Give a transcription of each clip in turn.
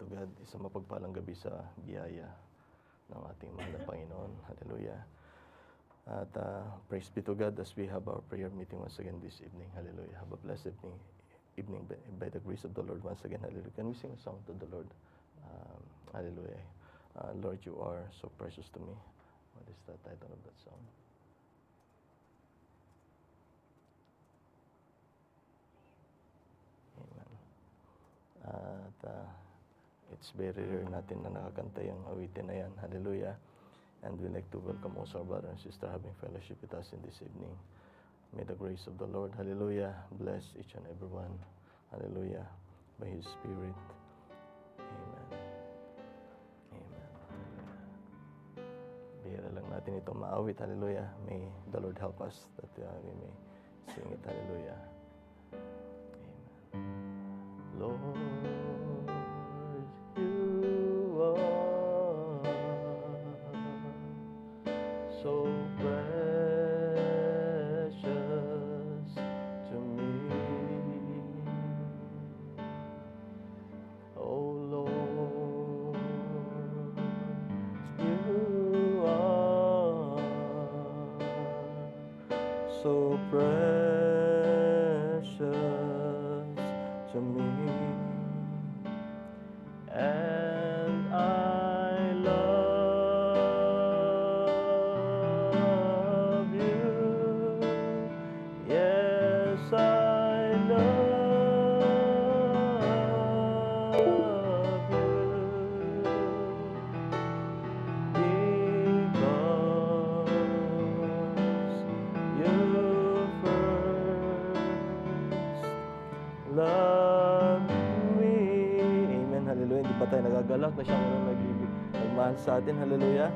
God. Isang mapagpalang gabi sa biyaya ng ating mahal na Panginoon. Hallelujah. At praise be to God as we have our prayer meeting once again this evening. Hallelujah. Have a blessed evening by the grace of the Lord once again. Hallelujah. Can we sing a song to the Lord? Hallelujah. Lord, you are so precious to me. What is the title of that song? Amen. At it's very rare natin na nakakanta yung awitin na yan. Hallelujah. And we'd like to welcome also our brother and sister having fellowship with us in this evening. May the grace of the Lord, hallelujah, bless each and every one. Hallelujah. By His Spirit. Amen. Amen. Bihira lang natin ito maawit. Hallelujah. May the Lord help us that we may sing it. Hallelujah. Amen. Lord, you are so precious to me. Oh Lord, you are so precious to me. And I love you. Yes, I love you because you first loved me. Amen. Hallelujah. Hindi pa tayo nagagalak na siyang nagmahal sa atin. Hallelujah.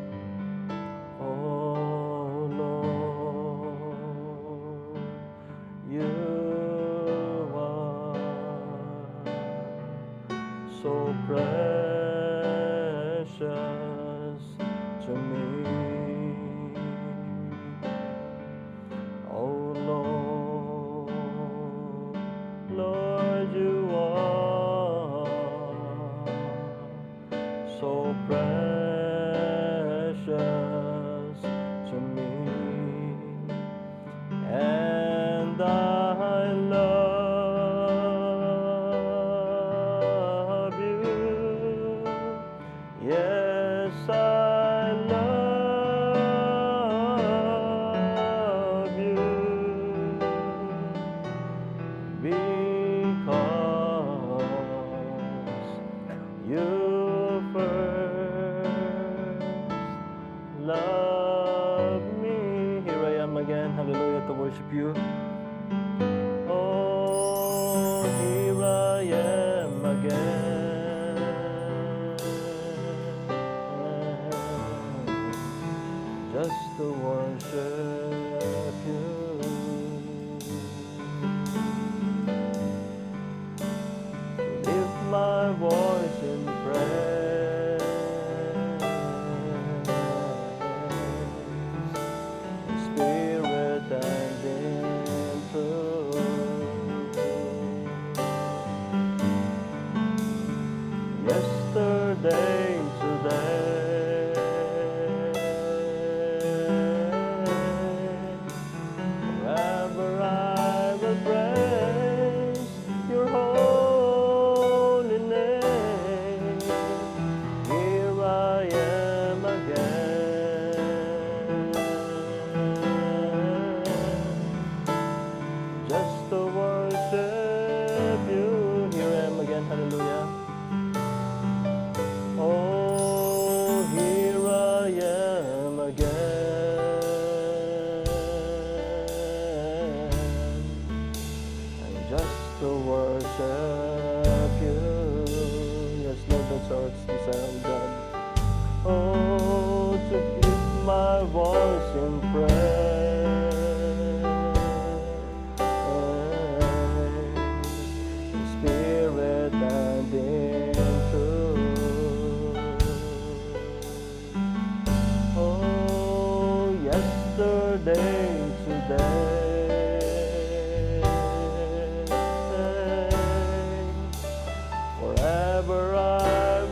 Oh Lord, you are so precious to me. Oh Lord, Lord, you are so precious to me. And I love you. Yes, I love you because you first loved me. Here I am again, hallelujah, to worship you. Oh, here I am again, just to worship you. Lift my voice in praise, in spirit and in truth. Yesterday, today, forever I will praise your holy name. Here I am again, just to worship you. Here I am again, hallelujah. Oh, here I am again, and just to worship you. Yes, Lord, that's our desire, oh God. Oh, to lift my voice in praise, in spirit and in truth. Oh, yesterday, today, forever I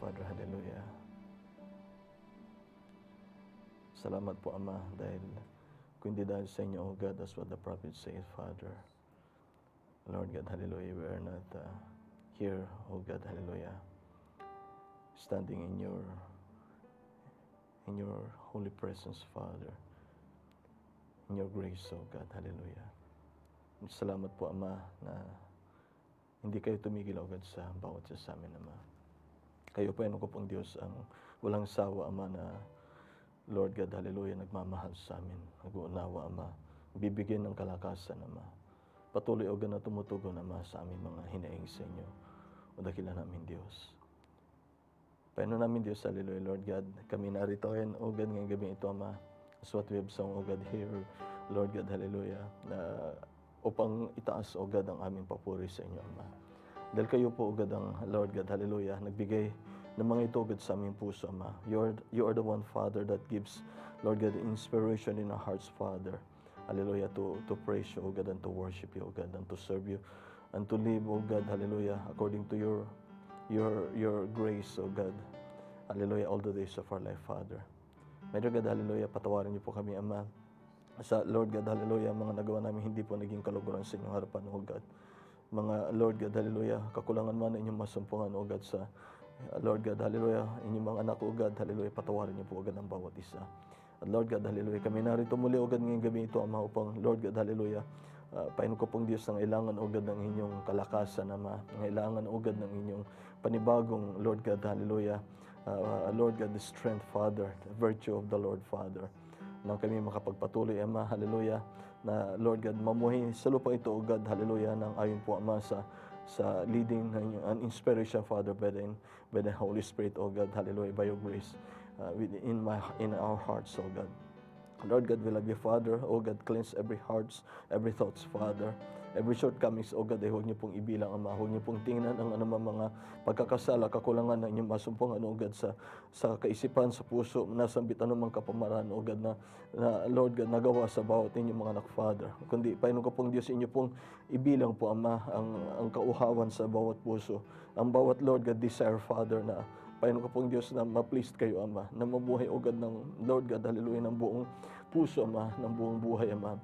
Father. Hallelujah. Salamat po, Ama, dahil kung hindi dahil sa inyo, O God, that's what the prophet says, Father. Lord God, hallelujah, we are not here, O God, hallelujah, standing in your holy presence, Father, in your grace, O God, hallelujah. Salamat po, Ama, na hindi kayo tumigil, O God, sa bawat isa sa amin, Ama. Kayo po, ko pong Diyos, ang walang sawa, Ama, na Lord God, hallelujah, nagmamahal sa amin, nag-uunawa, Ama, bibigyan ng kalakasan, Ama. Patuloy, O God, na tumutugon, Ama, sa aming mga hinaing sa inyo. O dakila namin, Diyos. Paano namin, Diyos, hallelujah, Lord God. Kami narito ngayon, O God, ngayong gabi ito, Ama. As what we have sung, O God, here, Lord God, hallelujah, na upang itaas, O God, ang aming papuri sa inyo, Ama. Dahil kayo po, O God, ang Lord God, hallelujah, nagbigay ng mga ito, O God, sa aming puso, Ama. You are the one, Father, that gives, Lord God, inspiration in our hearts, Father. Hallelujah, to praise you, O God, and to worship you, O God, and to serve you, and to live, O God, hallelujah, according to your grace, O God. Hallelujah, all the days of our life, Father. Medyo God, hallelujah, patawarin niyo po kami, Ama. Sa Lord God, hallelujah, mga nagawa namin hindi po naging kaluguran sa inyong harapan, O God. Mga Lord God, hallelujah, kakulangan man na inyong masumpungan, O God, sa Lord God, hallelujah, inyong mga anak, O God, hallelujah, patawarin niyo po, O God, ang bawat isa. At Lord God, hallelujah, kami narito muli, O God, ngayong gabi ito, Ama, upang Lord God, hallelujah, paano ko pong Diyos ng ilangan, O God, ng inyong kalakasan, Ama, ng ilangan, O God, ng inyong panibagong, Lord God, hallelujah, Lord God, the strength, Father, the virtue of the Lord, Father, nang kami makapagpatuloy, Ama, hallelujah, na Lord God, mamuhay sa lupa ito, O God, hallelujah, nang ayon po, Ama, sa leading ng inyong inspiration, Father, by the Holy Spirit, O God, hallelujah, by your grace, in our hearts, O God. Lord God, we love you, Father. O God, cleanse every hearts, every thoughts, Father. Every shortcomings, O God, ay huwag niyo pong ibilang, Ama. Huwag niyo pong tingnan ang anumang mga pagkakasala, kakulangan na inyong masumpungan, O God, sa kaisipan, sa puso, nasambit anumang kapamaran, O God, na Lord God, nagawa sa bawat inyong mga anak, Father. Kundi, paano ko pong Diyos, inyo pong ibilang po, Ama, ang kauhawan sa bawat puso. Ang bawat, Lord God, desire, Father, na paano ko pong Diyos na ma-pleased kayo, Ama, na mabuhay, O God, ng Lord God, hallelujah, ng buong puso, Ama, ng buong buhay, Ama.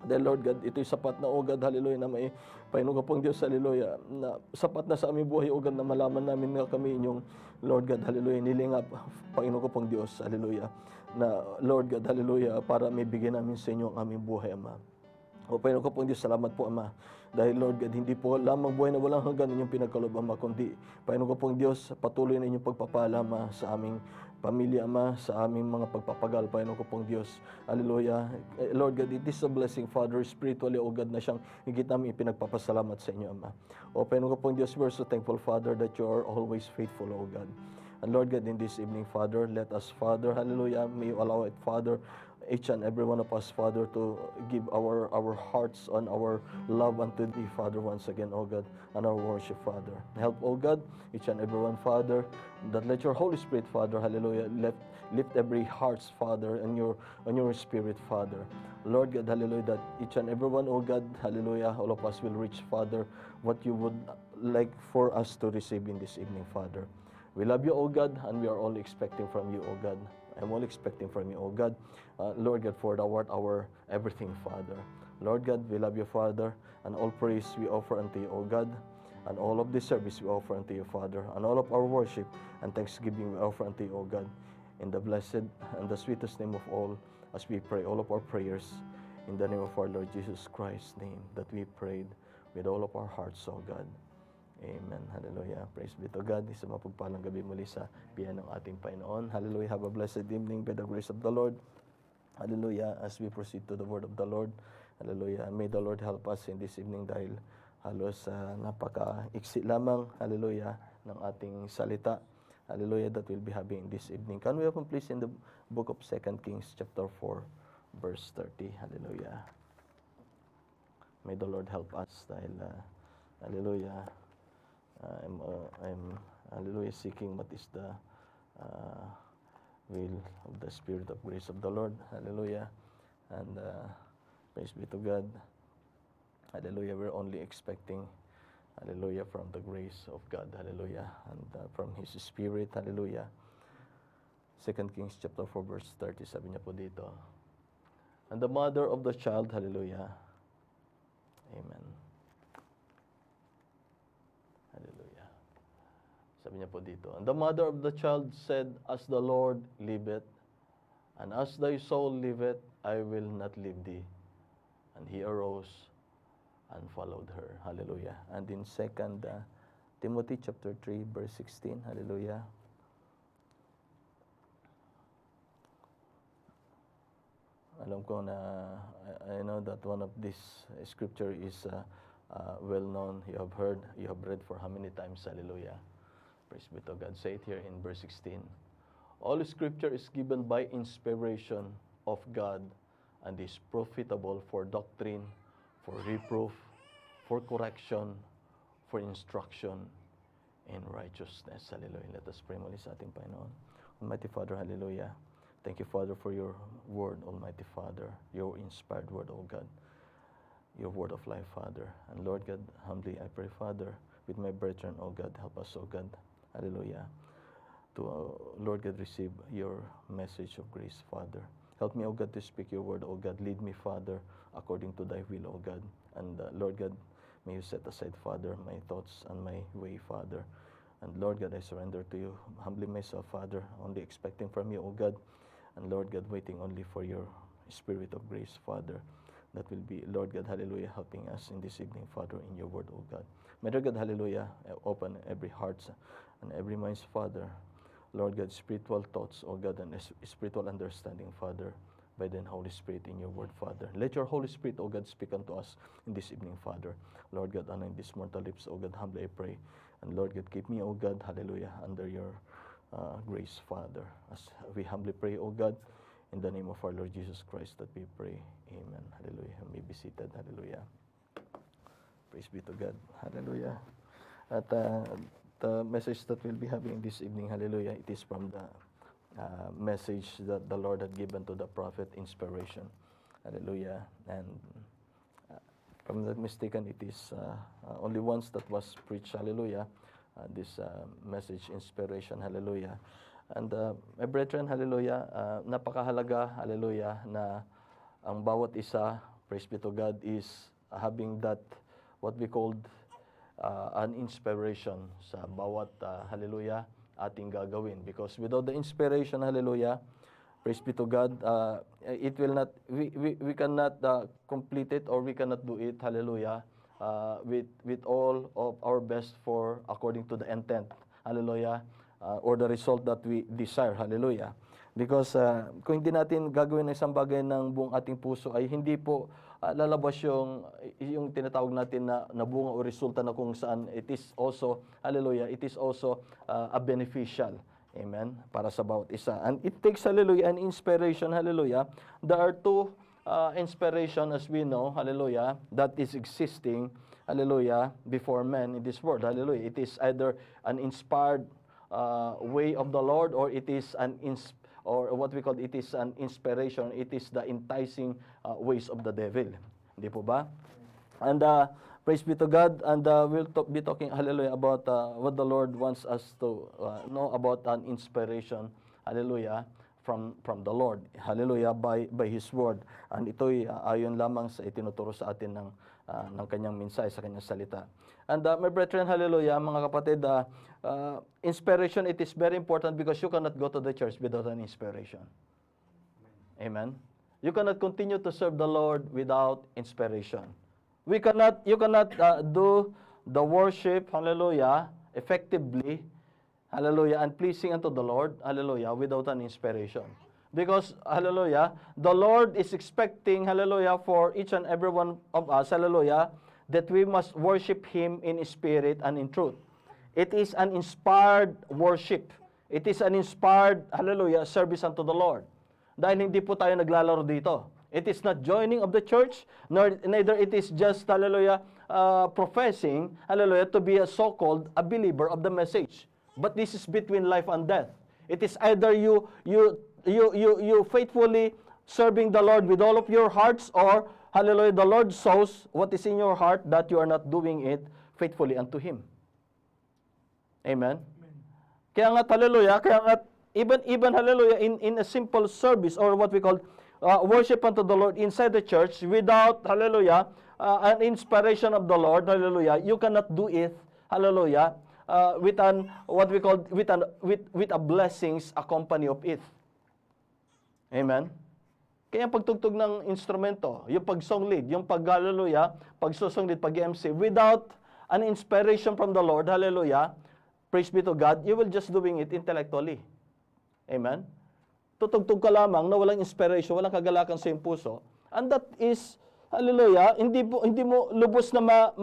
Dahil Lord God, ito'y sapat na, O God, hallelujah, na may paano ko pong Diyos, hallelujah, na sapat na sa aming buhay, O God, na malaman namin na kami inyong, Lord God, hallelujah, nilingap, Panginoon ko pong Diyos, hallelujah, na Lord God, hallelujah, para may bigyan namin sa inyo ang aming buhay, Ama. O Panginoon ko pong Diyos, salamat po, Ama. Dahil Lord God, hindi po lamang buhay na walang hanggan inyong pinagkaloob, Ama, kundi Panginoon ko pong Diyos, patuloy na inyong pagpapala, Ama, sa aming pamilya, Ama, sa aming mga pagpapagal, Panginoon ko pong Diyos. Hallelujah. Lord God, it is a blessing, Father, spiritually, O God, na siyang higit namin ipinagpapasalamat sa inyo, Ama. O Panginoon ko pong Diyos, we're so thankful, Father, that you are always faithful, O God. And Lord God, in this evening, Father, let us, Father, hallelujah, may you allow it, Father, each and every one of us, Father, to give our hearts and our love unto Thee, Father, once again, O God, and our worship, Father. Help, O God, each and every one, Father, that let your Holy Spirit, Father, hallelujah, lift every hearts, Father, and your spirit, Father. Lord God, hallelujah, that each and every one, O God, hallelujah, all of us will reach, Father, what you would like for us to receive in this evening, Father. We love you, O God, and we are only expecting from you, O God. I'm only expecting from you, O God. Lord God, for thou art our everything, Father. Lord God, we love you, Father, and all praise we offer unto you, O God, and all of this service we offer unto you, Father, and all of our worship and thanksgiving we offer unto you, O God, in the blessed and the sweetest name of all, as we pray all of our prayers, in the name of our Lord Jesus Christ's name, that we prayed with all of our hearts, O God. Amen. Hallelujah. Praise be to God. Isang mapagpalang gabi muli sa biyan ng ating Panginoon. Hallelujah. Have a blessed evening by the grace of the Lord. Hallelujah. As we proceed to the word of the Lord. Hallelujah. May the Lord help us in this evening dahil halos napaka-iksi lamang, hallelujah, ng ating salita. Hallelujah, that we'll be having this evening. Can we open please in the book of 2 Kings chapter 4, verse 30. Hallelujah. May the Lord help us dahil, hallelujah, I'm hallelujah, seeking what is the will of the Spirit of grace of the Lord. Hallelujah. And praise be to God. Hallelujah. We're only expecting Hallelujah, from the grace of God, hallelujah, and from His Spirit, hallelujah. 2 Kings chapter 4 verse 30, sabi niya po dito, and the mother of the child, hallelujah, amen, hallelujah. Sabi niya po dito, and the mother of the child said, as the Lord liveth, and as thy soul liveth, I will not leave thee. And he arose and followed her. Hallelujah. And in 2 Timothy chapter 3 verse 16, hallelujah. Alam ko na, I know that one of this scripture is well known. You have heard, you have read for how many times, hallelujah. Praise be to God. Say it here in verse 16. All scripture is given by inspiration of God and is profitable for doctrine, for reproof, for correction, for instruction in righteousness. Hallelujah. Let us pray muli sa ating Panginoon. Almighty Father, hallelujah. Thank you, Father, for your word, Almighty Father, your inspired word, O God, your word of life, Father. And Lord God, humbly I pray, Father, with my brethren, O God, help us, O God, hallelujah, to, Lord God, receive your message of grace, Father. Help me, O God, to speak your word, O God. Lead me, Father, according to thy will, O God. And Lord God, may you set aside, Father, my thoughts and my way, Father. And Lord God, I surrender to you, humbly myself, Father, only expecting from you, O God. And Lord God, waiting only for your spirit of grace, Father, that will be, Lord God, hallelujah, helping us in this evening, Father, in your word, O God. May Lord God, hallelujah, open every heart and every mind's, Father. Lord God, spiritual thoughts, O God, and spiritual understanding, Father, by the Holy Spirit in your word, Father. Let your Holy Spirit, O God, speak unto us in this evening, Father. Lord God, anoint these mortal lips, O God, humbly I pray. And Lord God, keep me, O God, hallelujah, under your grace, Father. As we humbly pray, O God, in the name of our Lord Jesus Christ that we pray. Amen. Hallelujah. You may be seated. Hallelujah. Praise be to God. Hallelujah. At the message that we'll be having this evening, hallelujah, it is from the message that the Lord had given to the prophet, inspiration. Hallelujah. And if I'm not mistaken, it is only once that was preached, hallelujah, this message, inspiration, hallelujah. And my brethren, hallelujah, napakahalaga, hallelujah, na ang bawat isa, praise be to God, is having that, what we called an inspiration sa bawat, hallelujah, ating gagawin. Because without the inspiration, hallelujah, praise be to God, it will not, we cannot complete it, or we cannot do it, hallelujah, with all of our best for according to the intent, hallelujah, or the result that we desire, hallelujah. Because kung hindi natin gagawin ng isang bagay ng buong ating puso, ay hindi po lalabas yung tinatawag natin na bunga o resulta na kung saan it is also, hallelujah, it is also a beneficial, amen, para sa bawat isa. And it takes, hallelujah, an inspiration, hallelujah. There are two inspiration, as we know, hallelujah, that is existing, hallelujah, before men in this world, hallelujah. It is either an inspired way of the Lord, or it is or what we call, it is an inspiration, it is the enticing ways of the devil. Hindi po ba? And praise be to God, and we'll be talking, hallelujah, about what the Lord wants us to know about an inspiration, hallelujah, from the Lord, hallelujah, by His word. And ito'y ayon lamang sa itinuturo sa atin ng kanyang mensahe, sa kanyang salita. And my brethren, hallelujah, mga kapatid, inspiration, it is very important, because you cannot go to the church without an inspiration. Amen. You cannot continue to serve the Lord without inspiration. You cannot do the worship, hallelujah, effectively, hallelujah, and pleasing unto the Lord, hallelujah, without an inspiration. Because, hallelujah, the Lord is expecting, hallelujah, for each and every one of us, hallelujah, that we must worship Him in spirit and in truth. It is an inspired worship. It is an inspired, hallelujah, service unto the Lord. Dahil hindi po tayo naglalaro dito. It is not joining of the church, neither it is just, hallelujah, professing, hallelujah, to be a so-called a believer of the message. But this is between life and death. It is either you faithfully serving the Lord with all of your hearts, or, hallelujah, the Lord shows what is in your heart that you are not doing it faithfully unto Him. Amen? Kaya nga, hallelujah, even hallelujah, in a simple service or what we call worship unto the Lord inside the church, without, hallelujah, an inspiration of the Lord, hallelujah, you cannot do it, hallelujah, with a blessings accompany of it. Amen? Kaya pagtugtog ng instrumento, yung pag-song lead, yung pag-hallelujah, pag-song lead, pag-MC, without an inspiration from the Lord, hallelujah, praise be to God, you will just doing it intellectually. Amen? Tutugtog ka lamang na walang inspiration, walang kagalakan sa iyong puso. And that is, hallelujah, hindi mo lubos na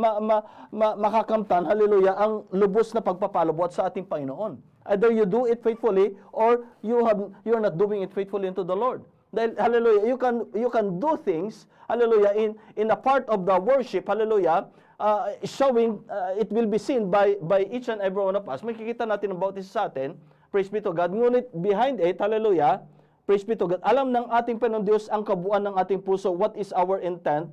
makakamtan, hallelujah, ang lubos na pagpapalubot sa ating Panginoon. Either you do it faithfully or you're not doing it faithfully unto the Lord. Dahil, hallelujah, you can do things, hallelujah, in a part of the worship, hallelujah, showing, it will be seen by each and every one of us. Makikita natin about this sa atin, praise be to God. Ngunit behind it, hallelujah, praise be to God, alam ng ating Panginoon Diyos ang kabuuan ng ating puso, what is our intent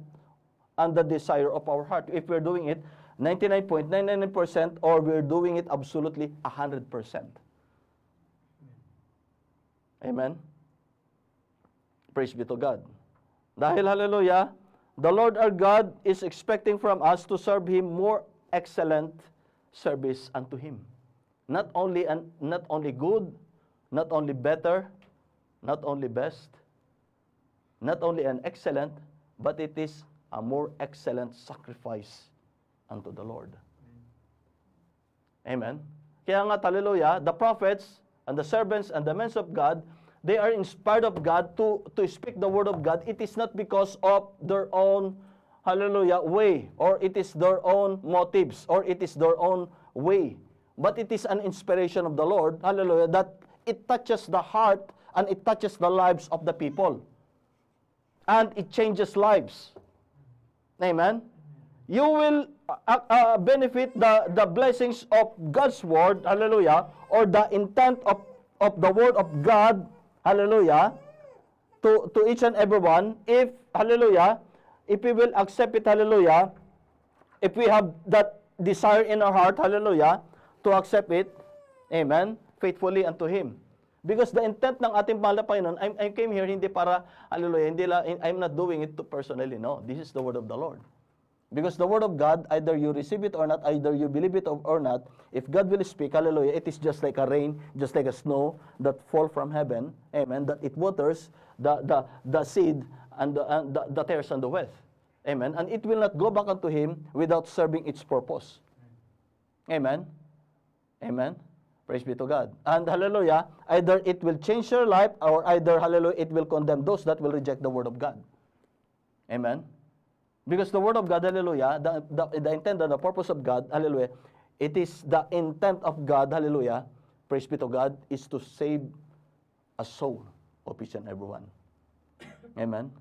and the desire of our heart. If we're doing it 99.99% or we're doing it absolutely 100%. Amen? Praise be to God. Dahil, hallelujah, the Lord our God is expecting from us to serve Him more excellent service unto Him. Not only good, not only better, not only best, not only an excellent, but it is a more excellent sacrifice unto the Lord. Amen? Kaya nga, hallelujah, the prophets and the servants and the men of God, they are inspired of God to speak the word of God. It is not because of their own, hallelujah, way, or it is their own motives, or it is their own way. But it is an inspiration of the Lord, hallelujah, that it touches the heart and it touches the lives of the people. And it changes lives. Amen? You will benefit the blessings of God's word, hallelujah, or the intent of the word of God, hallelujah, to each and every one, if, hallelujah, if we will accept it, hallelujah, if we have that desire in our heart, hallelujah, to accept it, amen, faithfully unto Him. Because the intent ng ating mahal na Panginoon, I came here hindi para, hallelujah, I'm not doing it to personally, no. This is the word of the Lord. Because the word of God, either you receive it or not, either you believe it or not, if God will speak, hallelujah, it is just like a rain, just like a snow that fall from heaven, amen, that it waters the seed and the tares and the wealth, amen, and it will not go back unto Him without serving its purpose. Amen? Amen? Praise be to God. And hallelujah, either it will change your life or either, hallelujah, it will condemn those that will reject the word of God. Amen? Because the word of God, hallelujah, the intent and the purpose of God, hallelujah, it is the intent of God, hallelujah, praise be to God, is to save a soul of each and every one. Amen?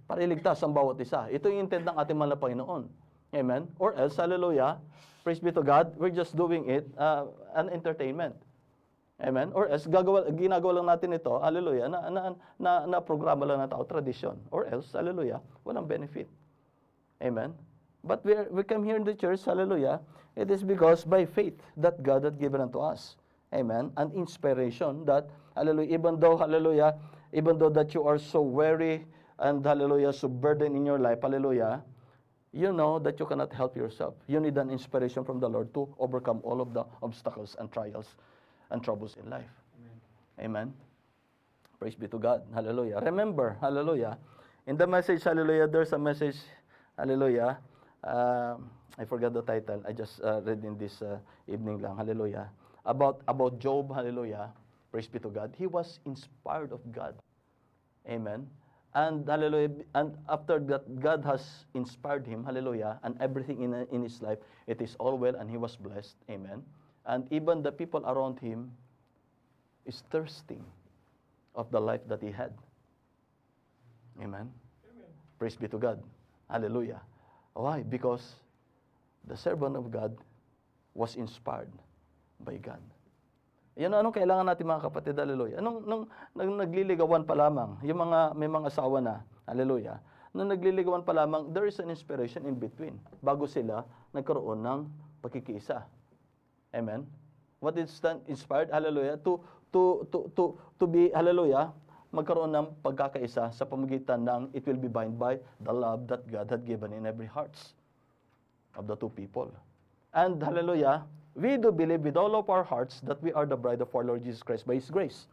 Para iligtas ang bawat isa. Ito yung intent ng ating mahal na Panginoon. Amen? Or else, hallelujah, praise be to God, we're just doing it an entertainment. Amen? Or else, ginagawa lang natin ito, hallelujah, na programa lang na tao, tradition. Or else, hallelujah, walang benefit. Amen? But we come here in the church, hallelujah, it is because by faith that God had given unto us. Amen? An inspiration that, hallelujah, even though that you are so weary and, hallelujah, so burdened in your life, hallelujah, you know that you cannot help yourself. You need an inspiration from the Lord to overcome all of the obstacles and trials and troubles in life. Amen? Amen? Praise be to God. Hallelujah. Remember, hallelujah, in the message, hallelujah, there's a message, hallelujah, I forgot the title. I just read in this evening lang, hallelujah, about Job, hallelujah, praise be to God. He was inspired of God. Amen. And hallelujah, and after that, God has inspired him, hallelujah, and everything in his life, it is all well and he was blessed. Amen. And even the people around him is thirsting of the life that he had. Amen. Amen. Praise be to God. Hallelujah. Why? Because the servant of God was inspired by God. Yan anong kailangan natin mga kapatid, hallelujah. Nung nagliligawan pa lamang, may mga asawa na, hallelujah, nung nagliligawan pa lamang, there is an inspiration in between bago sila nagkaroon ng pagkikiisa. Amen? What is that inspired? Hallelujah. To be, hallelujah, magkaroon ng pagkakaisa sa pamagitan ng it will be bound by the love that God had given in every hearts of the two people. And hallelujah, we do believe with all of our hearts that we are the bride of our Lord Jesus Christ by His grace.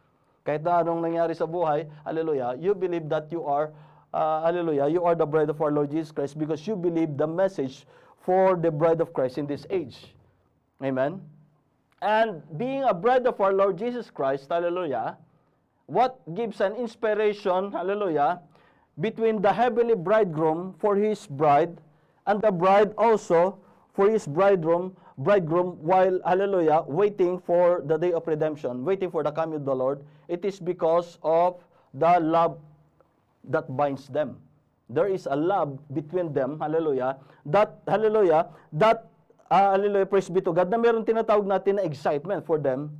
Kahit na anong nangyari sa buhay, hallelujah, you believe that you are, hallelujah, you are the bride of our Lord Jesus Christ because you believe the message for the bride of Christ in this age. Amen? And being a bride of our Lord Jesus Christ, hallelujah, what gives an inspiration, hallelujah, between the heavenly bridegroom for his bride and the bride also for his bridegroom while, hallelujah, waiting for the day of redemption, waiting for the coming of the Lord, it is because of the love that binds them. There is a love between them, hallelujah, hallelujah, praise be to God, na meron tinatawag natin na excitement for them.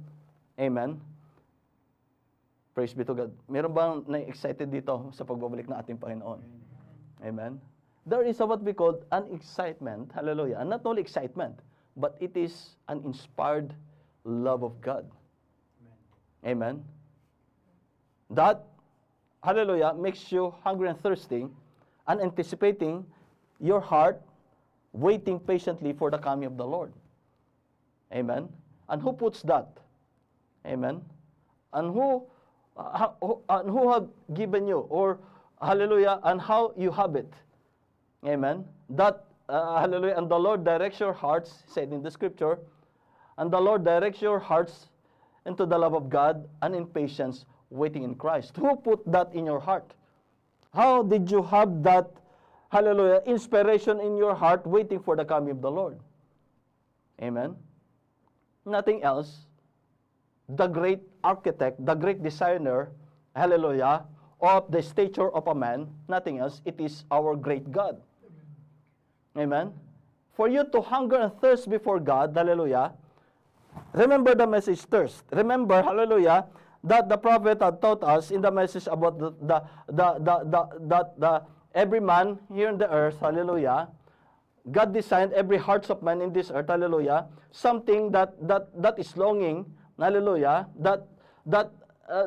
Amen. Praise be to God. Meron bang na-excited dito sa pagbabalik ng ating Panginoon? Amen. There is what we call an excitement, hallelujah, and not only excitement, but it is an inspired love of God. Amen. That, hallelujah, makes you hungry and thirsty and anticipating your heart, waiting patiently for the coming of the Lord. Amen. And who puts that? Amen. And who have given you, or hallelujah, and how you have it. Amen. That, hallelujah, and the Lord directs your hearts, said in the scripture, and the Lord directs your hearts into the love of God and in patience, waiting in Christ. Who put that in your heart? How did you have that, hallelujah, inspiration in your heart, waiting for the coming of the Lord? Amen. Nothing else. The great architect, the great designer, hallelujah, of the stature of a man, nothing else, it is our great God. Amen. For you to hunger and thirst before God, hallelujah, remember the message thirst. Remember, hallelujah, that the prophet had taught us in the message about the every man here on the earth, hallelujah, God designed every hearts of man in this earth, hallelujah, something that is longing, hallelujah, that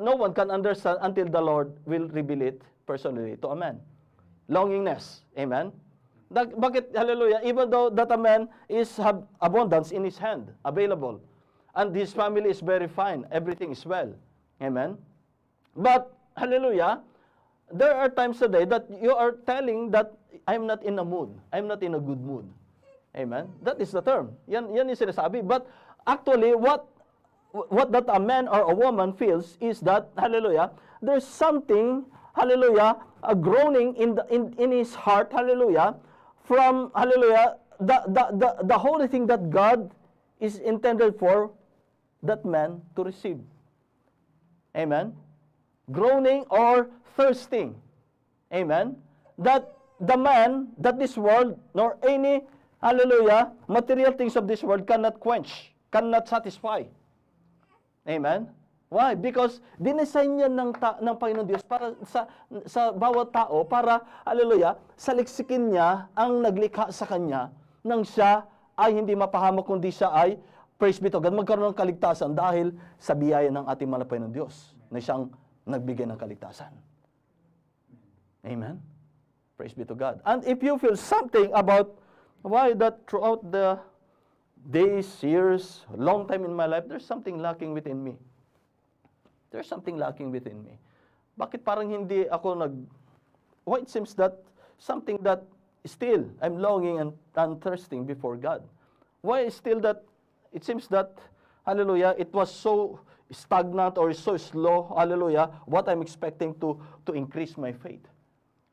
no one can understand until the Lord will reveal it personally to a man. Longingness. Amen. Bakit, hallelujah, even though that a man have abundance in his hand, available, and his family is very fine, everything is well. Amen. But, hallelujah, there are times today that you are telling that I'm not in a mood. I'm not in a good mood. Amen. That is the term. Yan yung sinasabi. But actually, what that a man or a woman feels is that, hallelujah, there's something, hallelujah, a groaning in his heart, hallelujah, from, hallelujah, the holy thing that God is intended for that man to receive. Amen. Groaning or thirsting. Amen. That the man, that this world, nor any, hallelujah, material things of this world cannot quench, cannot satisfy. Amen? Why? Because dinesign niya ng Panginoon Diyos para sa bawat tao, para, hallelujah, saliksikin niya ang naglikha sa kanya nang siya ay hindi mapahamak, kundi siya ay, praise be to God, magkaroon ng kaligtasan dahil sa biyaya ng ating mahal na Panginoon Diyos na siyang nagbigay ng kaligtasan. Amen? Praise be to God. And if you feel something about why that throughout the days, years, long time in my life, there's something lacking within me. There's something lacking within me. Bakit parang hindi ako why it seems that something that still I'm longing and thirsting before God. Why still that it seems that, hallelujah, it was so stagnant or so slow, hallelujah, what I'm expecting to increase my faith.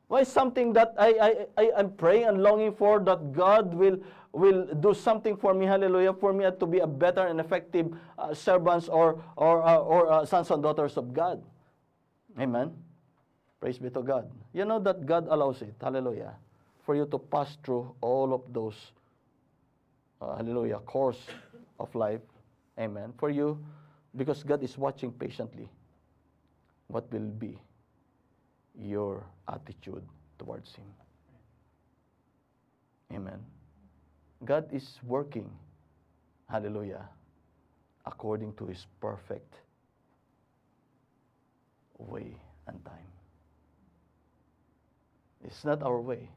Why something that I'm praying and longing for, that God will do something for me, hallelujah, for me to be a better and effective servants or sons and daughters of God. Amen. Praise be to God. You know that God allows it, hallelujah, for you to pass through all of those, hallelujah, course of life. Amen. For you, because God is watching patiently what will be your attitude towards Him. Amen. God is working, hallelujah, according to His perfect way and time. It's not our way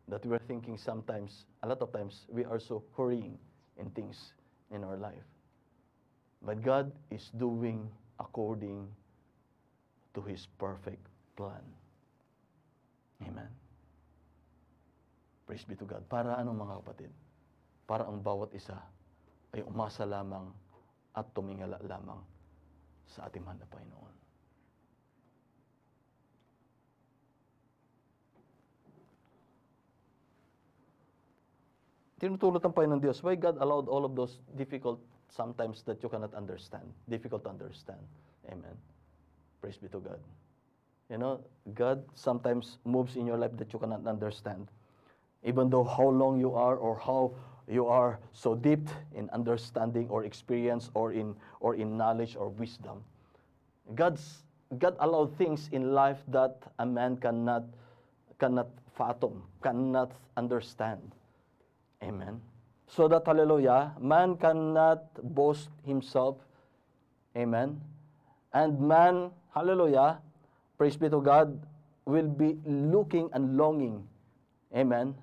that we are thinking sometimes, a lot of times, we are so hurrying in things in our life. But God is doing according to His perfect plan. Amen. Praise be to God. Para ano mga kapatid? Para ang bawat isa ay umasa lamang at tumingala lamang sa ating mahal na Panginoon. Tinutulot ang Panginoon Diyos. Why God allowed all of those difficult, sometimes that you cannot understand, difficult to understand. Amen. Praise be to God. You know, God sometimes moves in your life that you cannot understand. Even though how long you are or how you are so deep in understanding or experience or in knowledge or wisdom. God allowed things in life that a man cannot fathom, cannot understand. Amen. So that, hallelujah, man cannot boast himself. Amen. And man, hallelujah, praise be to God, will be looking and longing, amen,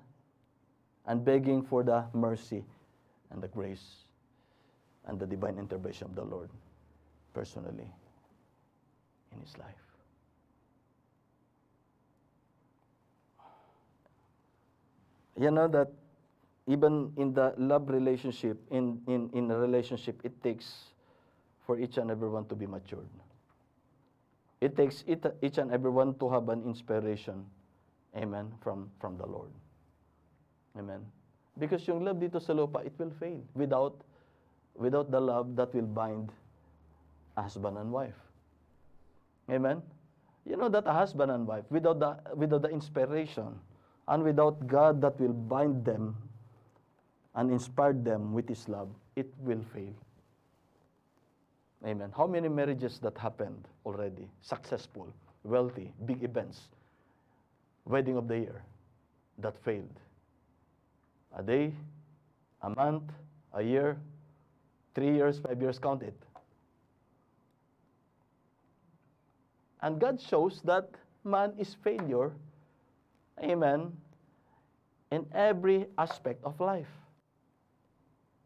and begging for the mercy and the grace and the divine intervention of the Lord personally in his life. You know that even in the love relationship, in a relationship, it takes for each and everyone to be matured. It takes each and everyone to have an inspiration, amen, from the Lord. Amen. Because yung love dito sa lupa, it will fail without the love that will bind a husband and wife. Amen. You know that a husband and wife, without the inspiration and without God that will bind them and inspire them with His love, it will fail. Amen. How many marriages that happened already? Successful, wealthy, big events, wedding of the year, that failed. A day, a month, a year, 3 years, 5 years, count it. And God shows that man is failure, amen, in every aspect of life.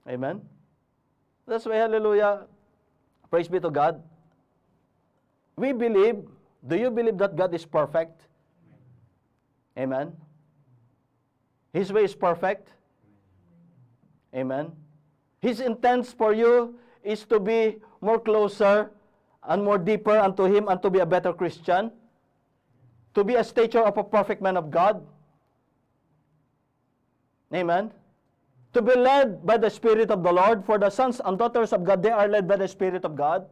Amen? That's why, hallelujah, praise be to God. We believe, do you believe that God is perfect? Amen? His way is perfect? Amen? His intent for you is to be more closer and more deeper unto Him and to be a better Christian, to be a stature of a perfect man of God. Amen? To be led by the Spirit of the Lord, for the sons and daughters of God, they are led by the Spirit of God.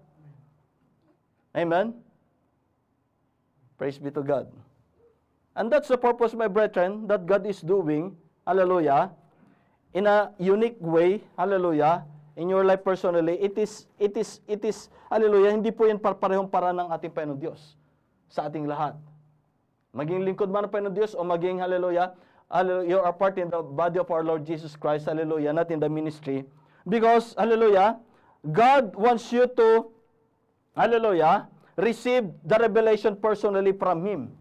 Amen? Praise be to God. And that's the purpose, my brethren, that God is doing, hallelujah, in a unique way, hallelujah, in your life personally. It is, hallelujah, hindi po yan parehong para ng ating Panginoon Diyos sa ating lahat. Maging lingkod man ng Panginoon Diyos o maging, hallelujah, you are part in the body of our Lord Jesus Christ, hallelujah, not in the ministry. Because, hallelujah, God wants you to, hallelujah, receive the revelation personally from Him,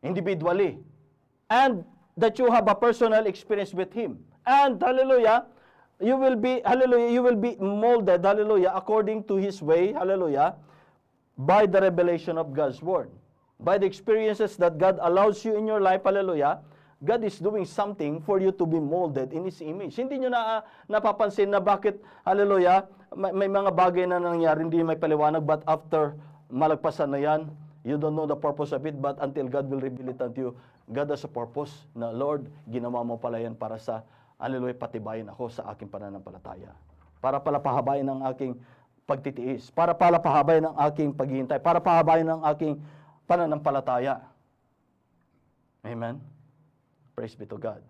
individually. And that you have a personal experience with Him. And, hallelujah, you will be molded, hallelujah, according to His way, hallelujah, by the revelation of God's Word. By the experiences that God allows you in your life, hallelujah, God is doing something for you to be molded in His image. Hindi nyo napapansin na bakit, hallelujah, may mga bagay na nangyari, hindi may paliwanag, but after malagpasan na yan, you don't know the purpose of it, but until God will reveal it unto you, God has a purpose na, Lord, ginawa mo pala yan para sa, hallelujah, patibayin ako sa aking pananampalataya. Para pala pahabayin ang aking pagtitiis. Para pala pahabayin ang aking paghihintay. Para pahabayin ang aking pananampalataya. Amen? Praise be to God.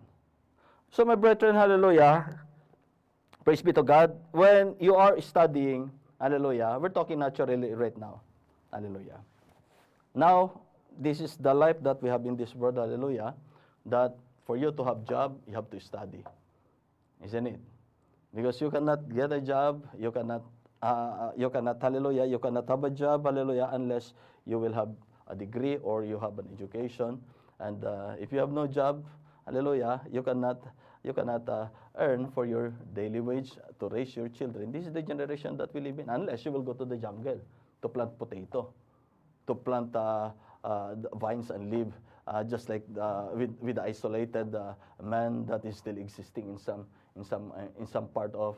So my brethren, hallelujah, praise be to God, when you are studying, hallelujah, we're talking naturally right now. Hallelujah. Now, this is the life that we have in this world, hallelujah, that for you to have job, you have to study. Isn't it? Because you cannot get a job, you cannot, hallelujah, you cannot have a job, hallelujah, unless you will have a degree or you have an education. And if you have no job, hallelujah, you cannot earn for your daily wage to raise your children. This is the generation that we live in, unless you will go to the jungle to plant potato, to plant vines and live just like with the isolated man that is still existing in some part of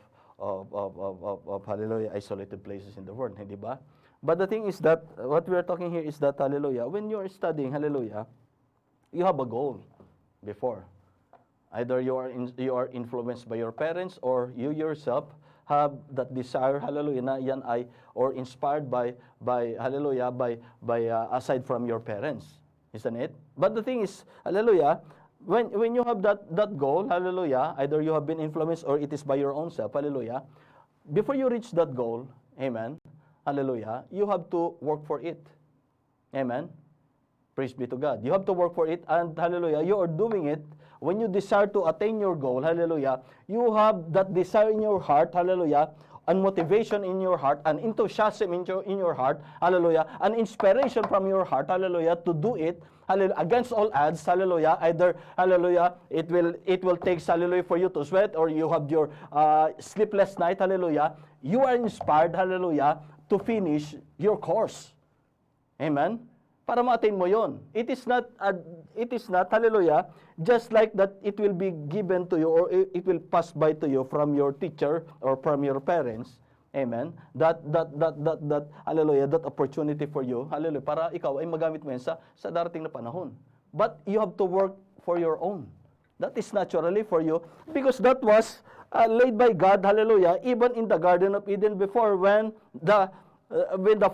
hallelujah, isolated places in the world, hindi ba? But the thing is that what we are talking here is that, hallelujah, when you are studying, hallelujah, you have a goal before. Either you are influenced by your parents, or you yourself have that desire, hallelujah, na yan ay, or inspired by hallelujah, by aside from your parents, isn't it? But the thing is, hallelujah, when you have that goal, hallelujah, either you have been influenced or it is by your own self, hallelujah, before you reach that goal, amen, hallelujah, you have to work for it, amen. Praise be to God. You have to work for it, and hallelujah, you are doing it. When you desire to attain your goal, hallelujah, you have that desire in your heart, hallelujah, and motivation in your heart, and enthusiasm in your heart, hallelujah, and inspiration from your heart, hallelujah, to do it, hallelujah, against all odds, hallelujah, either, hallelujah, it will take, hallelujah, for you to sweat, or you have your sleepless night, hallelujah, you are inspired, hallelujah, to finish your course. Amen? Para ma-attain mo yon. It is not, hallelujah, just like that it will be given to you or it will pass by to you from your teacher or from your parents. Amen? That hallelujah, that opportunity for you, hallelujah, para ikaw ay magamit mo yan sa darating na panahon. But you have to work for your own. That is naturally for you because that was laid by God, hallelujah, even in the Garden of Eden before when the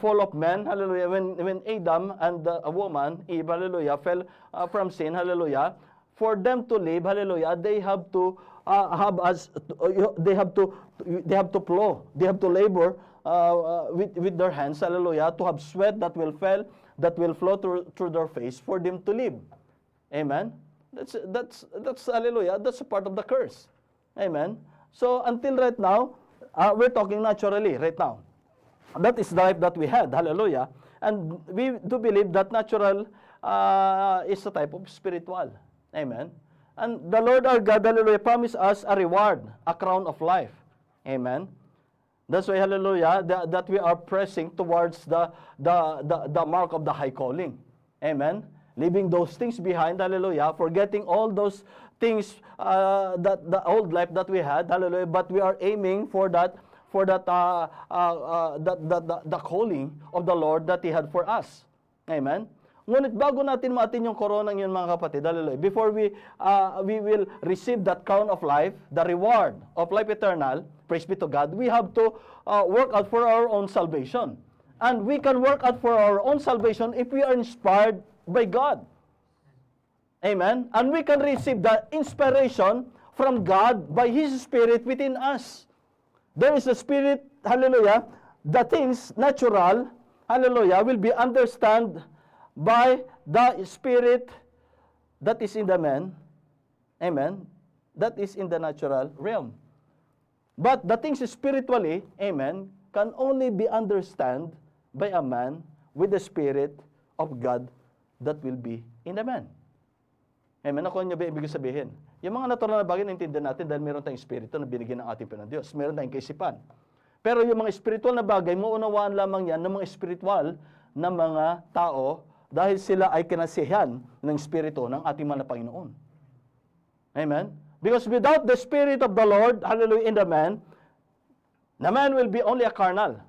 fall of man, hallelujah, when Adam and a woman, Eve, hallelujah, fell from sin, hallelujah, for them to live, hallelujah, they have to they have to plow, they have to labor with their hands, hallelujah, to have sweat that will flow through their face for them to live. Amen. That's hallelujah, that's a part of the curse. Amen. So until right now, we're talking naturally right now. That is the life that we had, hallelujah. And we do believe that natural is a type of spiritual. Amen. And the Lord our God, hallelujah, promised us a reward, a crown of life. Amen. That's why, hallelujah, that we are pressing towards the mark of the high calling. Amen. Leaving those things behind, hallelujah, forgetting all those things, that the old life that we had, hallelujah, but we are aiming for the calling of the Lord that He had for us. Amen? Ngunit bago natin maatin yung corona yun, mga kapatid, hallelujah, before we will receive that crown of life, the reward of life eternal, praise be to God, we have to work out for our own salvation. And we can work out for our own salvation if we are inspired by God. Amen? And we can receive the inspiration from God by His Spirit within us. There is a spirit, hallelujah, the things natural, hallelujah, will be understood by the spirit that is in the man, amen, that is in the natural realm. But the things spiritually, amen, can only be understood by a man with the Spirit of God that will be in the man. Amen. Nakuha niyo ba ibig sabihin? Yung mga natural na bagay, naintindihan natin dahil meron tayong espiritu na binigyan ng ating Panginoon Diyos. Meron tayong kaisipan. Pero yung mga spiritual na bagay, maunawaan lamang yan ng mga spiritual na mga tao dahil sila ay kinasihan ng espiritu ng ating mga Panginoon. Amen? Because without the Spirit of the Lord, hallelujah, in the man will be only a carnal.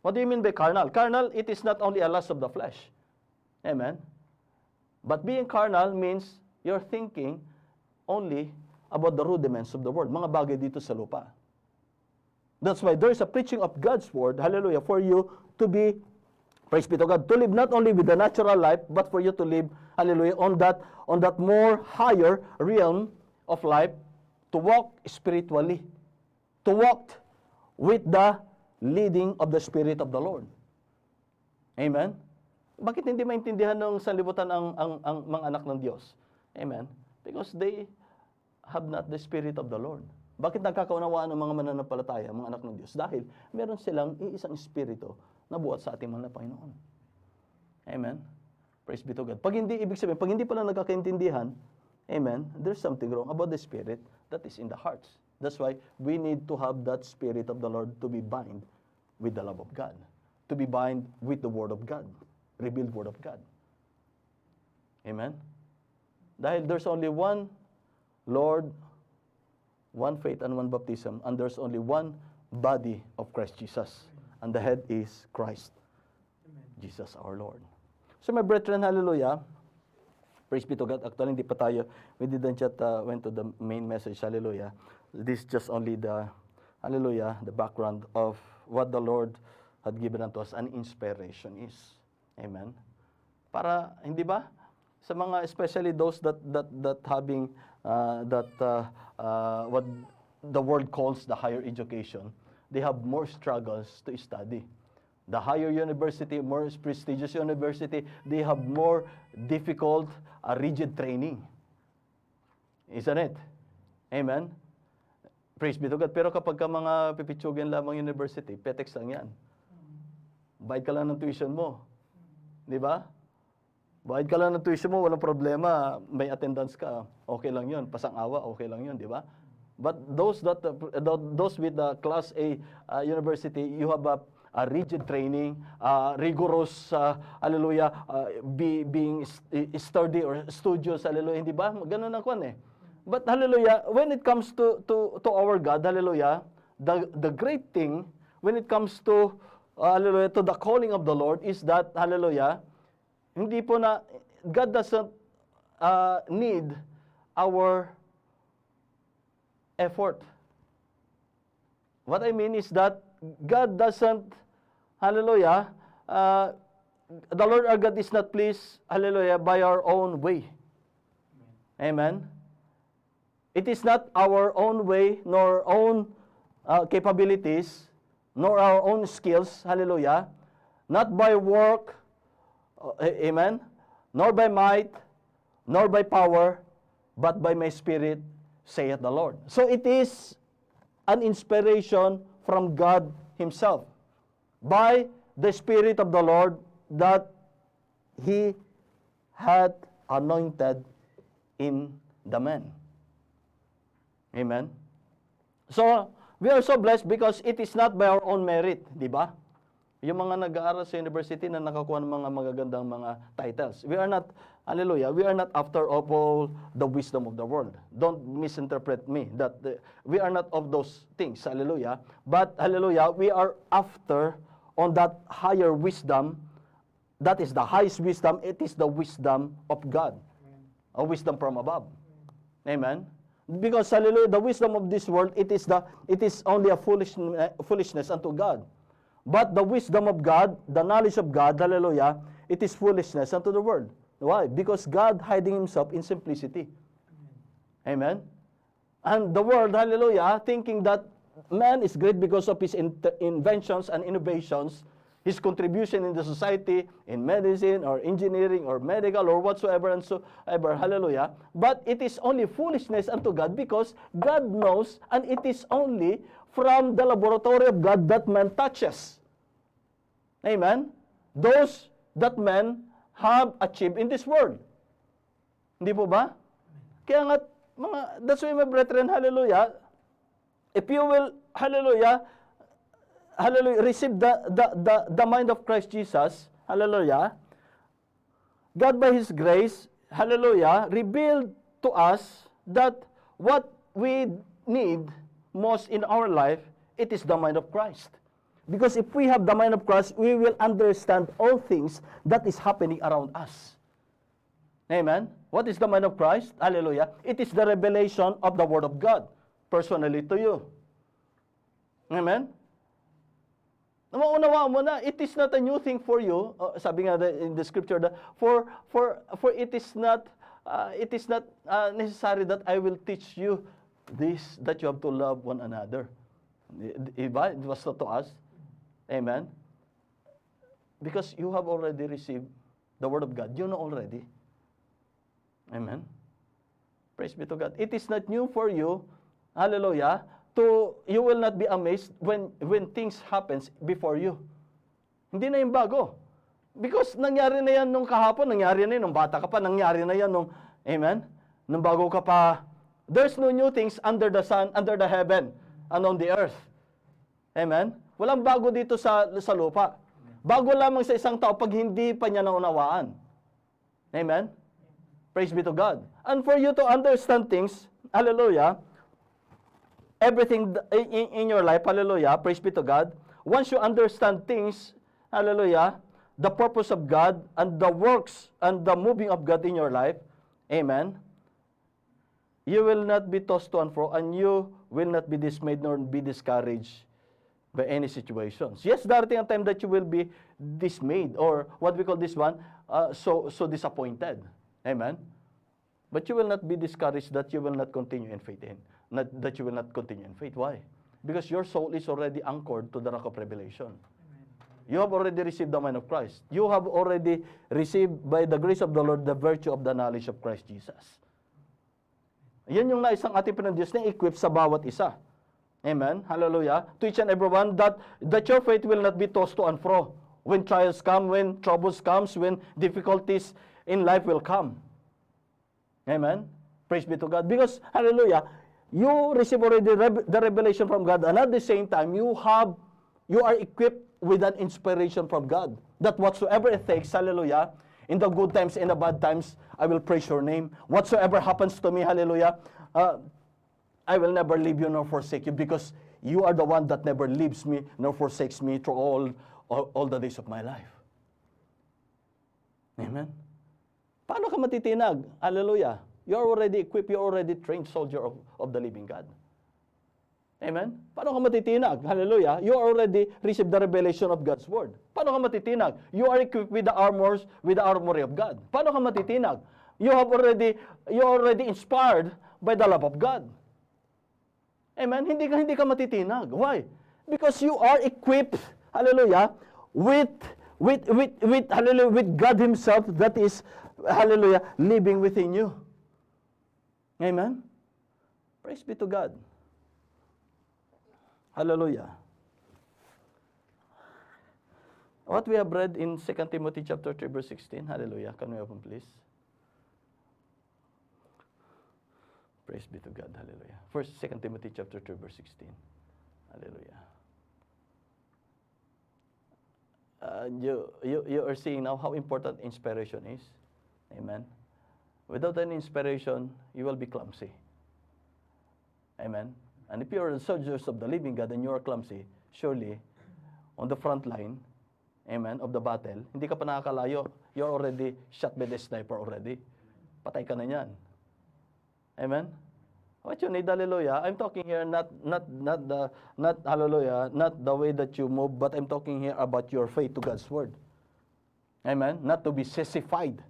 What do you mean by carnal? Carnal, it is not only a lust of the flesh. Amen? But being carnal means you're thinking only about the rudiments of the world, mga bagay dito sa lupa. That's why there's a preaching of God's word, hallelujah, for you to be, praise be to God, to live not only with the natural life, but for you to live, hallelujah, on that more higher realm of life, to walk spiritually, to walk with the leading of the Spirit of the Lord. Amen? Bakit hindi maintindihan ng sanlibutan ang mga anak ng Diyos? Amen? Because they have not the Spirit of the Lord. Bakit nagkakaunawaan ng mga mananampalataya, mga anak ng Diyos? Dahil meron silang iisang Espiritu na buhat sa ating mga Panginoon. Amen? Praise be to God. Pag hindi, ibig sabihin, pag hindi pala nagkakaintindihan, amen, there's something wrong about the Spirit that is in the hearts. That's why we need to have that Spirit of the Lord to be bind with the love of God, to be bind with the Word of God, revealed Word of God. Amen? Dahil there's only one Lord, one faith, and one baptism, and there's only one body of Christ Jesus, and the head is Christ, Jesus our Lord. So my brethren, hallelujah, praise be to God. Actually, hindi pa tayo, we didn't yet went to the main message, hallelujah. This is just only the, hallelujah, the background of what the Lord had given unto us, an inspiration is. Amen? Para, hindi ba? Sa mga, especially those that having, what the world calls the higher education, they have more struggles to study. The higher university, more prestigious university, they have more difficult, rigid training. Isn't it? Amen? Praise be to God. Pero kapag ka mga pipitsugin lamang university, petex lang yan. Bayad ka lang ng tuition mo. Di ba? Bayad ka lang ng tuition mo, walang problema. May attendance ka, okay lang yun. Pasang-awa, okay lang yun, di ba? But those with the Class A university, you have a rigid training, rigorous, hallelujah, being sturdy or studious, hallelujah, hindi ba? Ganun ang kwan eh. But hallelujah, when it comes to our God, hallelujah, the great thing when it comes to hallelujah, to the calling of the Lord is that, hallelujah, hindi po na, God doesn't need our effort. What I mean is that God doesn't, hallelujah, the Lord our God is not pleased, hallelujah, by our own way. Amen? It is not our own way, nor own capabilities, nor our own skills, hallelujah, not by work, amen, nor by might, nor by power, but by my Spirit, saith the Lord. So it is an inspiration from God Himself, by the Spirit of the Lord that He had anointed in the man. Amen? So, we are so blessed because it is not by our own merit, di ba? Yung mga nag-aaral sa university na nakakuha ng mga magagandang mga titles. We are not, hallelujah, we are not after of all the wisdom of the world. Don't misinterpret me that we are not of those things, hallelujah. But, hallelujah, we are after on that higher wisdom. That is the highest wisdom. It is the wisdom of God. A wisdom from above. Amen? Because, hallelujah, the wisdom of this world, it is only a foolishness unto God. But the wisdom of God, the knowledge of God, hallelujah, it is foolishness unto the world. Why? Because God hiding Himself in simplicity. Amen? And the world, hallelujah, thinking that man is great because of his inventions and innovations, his contribution in the society, in medicine, or engineering, or medical, or whatsoever and so ever, hallelujah. But it is only foolishness unto God because God knows, and it is only from the laboratory of God that man touches. Amen? Those that men have achieved in this world. Hindi po ba? Kaya nga, that's why my brethren, hallelujah, if you will, hallelujah, receive the mind of Christ Jesus, hallelujah, God by His grace, hallelujah, revealed to us that what we need most in our life, it is the mind of Christ. Because if we have the mind of Christ, we will understand all things that is happening around us. Amen? What is the mind of Christ? Hallelujah. It is the revelation of the Word of God, personally to you. Amen? Maunawaan mo na, it is not a new thing for you. Sabi nga in the scripture, for it is not necessary that I will teach you this, that you have to love one another. Diba? It was to us. Amen? Because you have already received the Word of God, you know already. Amen? Praise be to God. It is not new for you, hallelujah, you will not be amazed when things happens before you. Hindi na yung bago. Because nangyari na yan nung kahapon, nangyari na yan nung bata ka pa, nangyari na yan nung, amen? Nung bago ka pa. There's no new things under the sun, under the heaven, and on the earth. Amen? Walang bago dito sa lupa. Bago lamang sa isang tao pag hindi pa niya naunawaan. Amen? Praise be to God. And for you to understand things, hallelujah, everything in your life, hallelujah, praise be to God, once you understand things, hallelujah, the purpose of God and the works and the moving of God in your life, amen, you will not be tossed to and fro, and you will not be dismayed nor be discouraged by any situations. Yes, darating ang time that you will be dismayed, or what we call this one, so disappointed. Amen? But you will not be discouraged that you will not continue in faith that you will not continue in faith. Why? Because your soul is already anchored to the rock of revelation. You have already received the mind of Christ. You have already received by the grace of the Lord the virtue of the knowledge of Christ Jesus. Yan yung naisang ating Panginoon na equip sa bawat isa. Amen? Hallelujah. To each and every one, that your faith will not be tossed to and fro. When trials come, when troubles comes, when difficulties in life will come. Amen? Praise be to God. Because, hallelujah, you receive already the revelation from God, and at the same time, you are equipped with an inspiration from God. That whatsoever it takes, hallelujah, in the good times, in the bad times, I will praise your name. Whatsoever happens to me, hallelujah, I will never leave you nor forsake you, because you are the one that never leaves me nor forsakes me through all the days of my life. Amen? Paano ka matitinag? Hallelujah. You're already equipped, you're already trained soldier of the living God. Amen? Paano ka matitinag? Hallelujah. You already received the revelation of God's word. Paano ka matitinag? You are equipped with the armory of God. Paano ka matitinag? You're already inspired by the love of God. Amen? Hindi ka matitinag. Why? Because you are equipped, hallelujah, with hallelujah, with God himself that is, hallelujah, living within you. Amen? Praise be to God. Hallelujah. What we have read in 2 Timothy chapter 3 verse 16. Hallelujah. Can we open please? Praise be to God. Hallelujah. First 2 Timothy chapter 3 verse 16. Hallelujah. You are seeing now how important inspiration is. Amen. Without any inspiration, you will be clumsy. Amen. And if you are the soldiers of the living God and you are clumsy, surely, on the front line, amen, of the battle, hindi ka pa nakakalayo. You're already shot by the sniper already. Patay ka na yan. Amen? What you need, hallelujah, I'm talking here not hallelujah, not the way that you move, but I'm talking here about your faith to God's word. Amen? Not to be sissified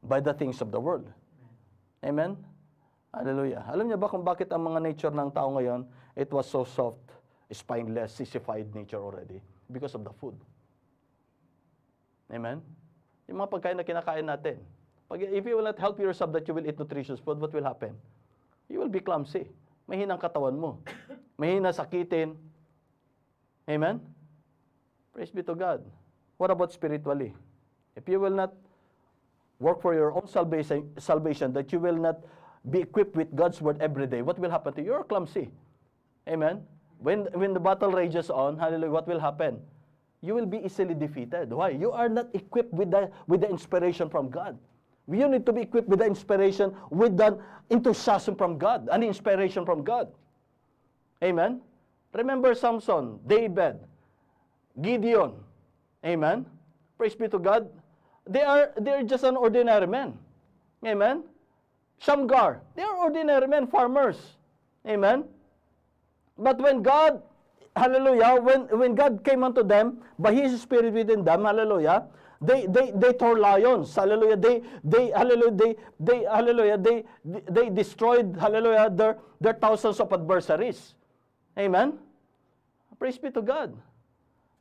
by the things of the world. Amen? Hallelujah. Alam niyo ba kung bakit ang mga nature ng tao ngayon, it was so soft, spineless, sissified nature already? Because of the food. Amen? Yung mga pagkain na kinakain natin. If you will not help yourself that you will eat nutritious food, what will happen? You will be clumsy. Mahinang katawan mo. Mahina sakitin. Amen? Praise be to God. What about spiritually? If you will not work for your own salvation, that you will not be equipped with God's word every day, what will happen to you? You're clumsy. Amen? When the battle rages on, hallelujah, what will happen? You will be easily defeated. Why? You are not equipped with the inspiration from God. You need to be equipped with the inspiration, with the enthusiasm from God, an inspiration from God. Amen? Remember Samson, David, Gideon. Amen? Praise be to God. They are just an ordinary man. Amen? Shamgar, they are ordinary men, farmers. Amen? But when God, hallelujah, when God came unto them, by His Spirit within them, hallelujah, they tore lions, hallelujah, they destroyed, hallelujah, their thousands of adversaries. Amen? Praise be to God.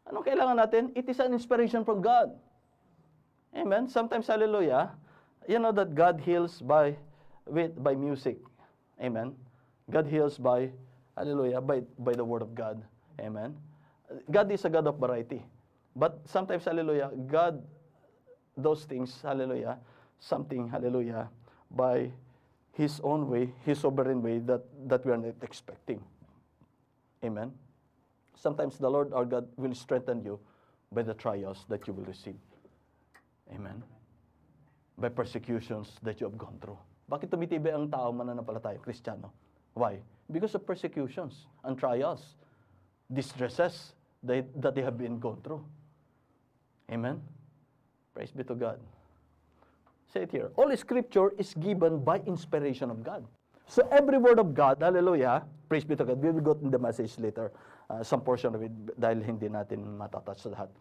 Anong kailangan natin? It is an inspiration from God. Amen? Sometimes, hallelujah, you know that God heals by music. Amen? God heals by, hallelujah, by the word of God. Amen? God is a God of variety. But sometimes, hallelujah, God, those things, hallelujah, something, hallelujah, by His own way, His sovereign way that we are not expecting. Amen? Sometimes the Lord our God will strengthen you by the trials that you will receive. Amen? By persecutions that you have gone through. Bakit tumitibay ang tao mananampalataya, Kristiyano? Why? Because of persecutions and trials, distresses that they have been gone through. Amen? Praise be to God. Say it here. All Scripture is given by inspiration of God. So every word of God, hallelujah, praise be to God. We will go in the message later, some portion of it, dahil hindi natin matatouch sa lahat.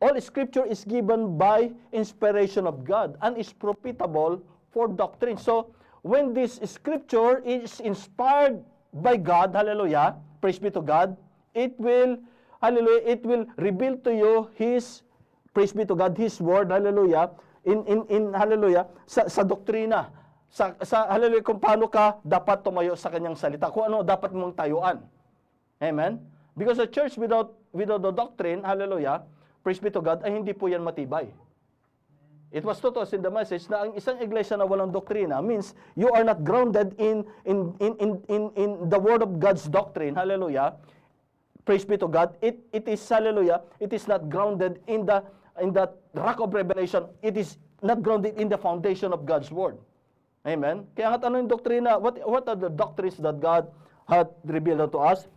All Scripture is given by inspiration of God and is profitable for doctrine. So, when this Scripture is inspired by God, hallelujah, praise be to God, it will, hallelujah, it will reveal to you His, praise be to God, His Word, hallelujah, in hallelujah, sa doktrina, sa hallelujah, kung paano ka dapat tumayo sa kanyang salita, kung ano dapat mong tayuan. Amen? Because a church without the doctrine, hallelujah, praise be to God, ay hindi po yan matibay. It was taught us in the message na ang isang iglesia na walang doktrina means you are not grounded in the word of God's doctrine. Hallelujah. Praise be to God. It is, hallelujah, it is not grounded in the rock of revelation. It is not grounded in the foundation of God's word. Amen. Kaya nga ano yung doktrina? What are the doctrines that God had revealed unto us?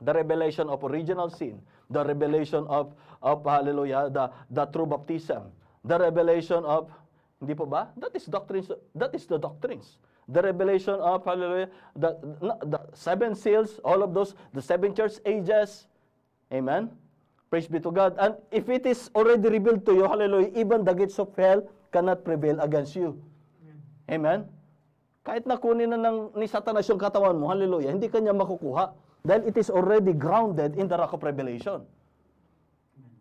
The revelation of original sin, the revelation of hallelujah, the true baptism, the revelation of, hindi po ba? That is doctrines, that is the doctrines. The revelation of, hallelujah, the seven seals, all of those, the seven church ages. Amen? Praise be to God. And if it is already revealed to you, hallelujah, even the gates of hell cannot prevail against you. Amen? Kahit na kunin na ni Satanas yung katawan mo, hallelujah, hindi kanya makukuha. Dahil it is already grounded in the rock of revelation.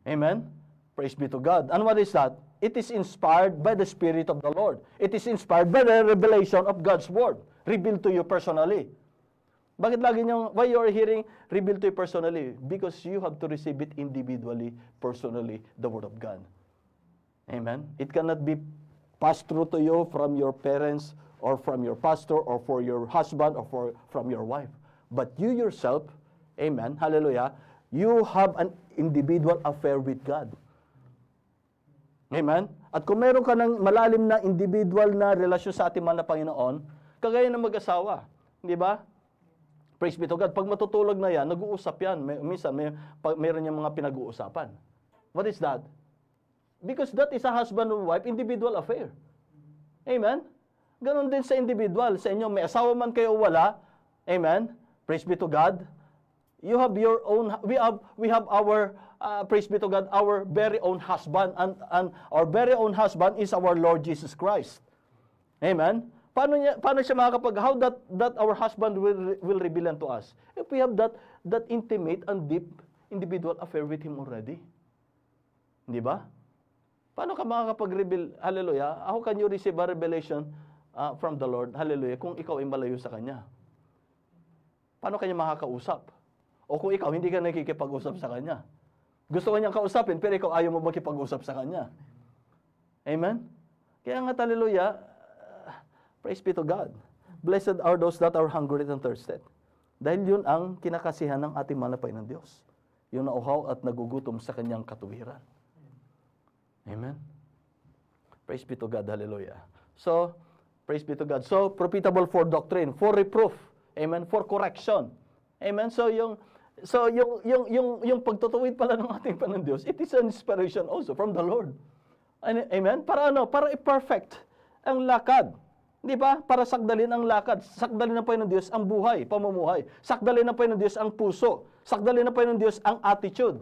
Amen? Praise be to God. And what is that? It is inspired by the Spirit of the Lord. It is inspired by the revelation of God's Word, revealed to you personally. Bakit lagi niyong, why you are hearing revealed to you personally? Because you have to receive it individually, personally, the Word of God. Amen? It cannot be passed through to you from your parents, or from your pastor, or for your husband, or from your wife. But you yourself, amen, hallelujah, you have an individual affair with God. Amen? At kung meron ka ng malalim na individual na relasyon sa ating mahal na Panginoon, kagaya ng mag-asawa, di ba? Praise be to God. Pag matutulog na yan, nag-uusap yan. Minsan, mayroon yung mga pinag-uusapan. What is that? Because that is a husband and wife individual affair. Amen? Ganon din sa individual. Sa inyo, may asawa man kayo o wala, amen? Praise be to God. You have your own, we have our, praise be to God, our very own husband, and our very own husband is our Lord Jesus Christ. Amen? Paano siya makakapag, how that our husband will reveal unto us? If we have that intimate and deep individual affair with Him already. Di ba? Paano ka makakapag-reveal, hallelujah, how can you receive a revelation from the Lord, hallelujah, kung ikaw ay malayo sa Kanya? Paano kanya makakausap? O kung ikaw, hindi ka nakikipag-usap sa Kanya. Gusto kanyang kausapin, pero ikaw ayaw mo makipag-usap sa Kanya. Amen? Kaya nga, hallelujah, praise be to God. Blessed are those that are hungry and thirsty. Dahil yun ang kinakasihan ng ating malapay ng Diyos. Yung nauhaw at nagugutom sa Kanyang katuwiran. Amen? Praise be to God. Hallelujah. So, praise be to God. So, profitable for doctrine, for reproof. Amen? For correction. Amen? So, yung pagtutuwid pala ng ating Panginoon Diyos, it is an inspiration also from the Lord. Amen? Para ano? Para i-perfect ang lakad. Di ba? Para sakdalin ang lakad. Sakdalin ng Panginoon Diyos ang buhay, pamumuhay. Sakdalin ng Panginoon Diyos ang puso. Sakdalin ng Panginoon Diyos ang attitude.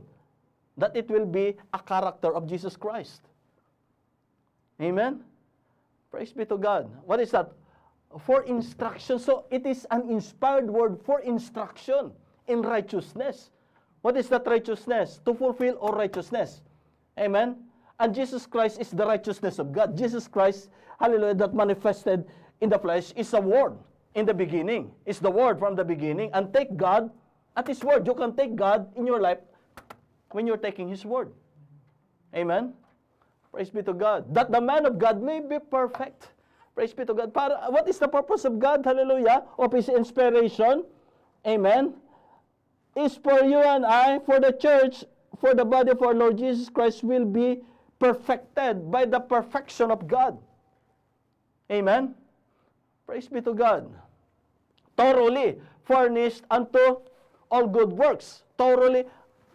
That it will be a character of Jesus Christ. Amen? Praise be to God. What is that? For instruction. So, it is an inspired word for instruction in righteousness. What is that righteousness? To fulfill all righteousness. Amen? And Jesus Christ is the righteousness of God. Jesus Christ, hallelujah, that manifested in the flesh is a word in the beginning. It's the word from the beginning. And take God at His word. You can take God in your life when you're taking His word. Amen? Praise be to God. That the man of God may be perfect. Praise be to God. What is the purpose of God? Hallelujah. Of His inspiration. Amen. Is for you and I, for the church, for the body of our Lord Jesus Christ will be perfected by the perfection of God. Amen. Praise be to God. Thoroughly furnished unto all good works. Thoroughly.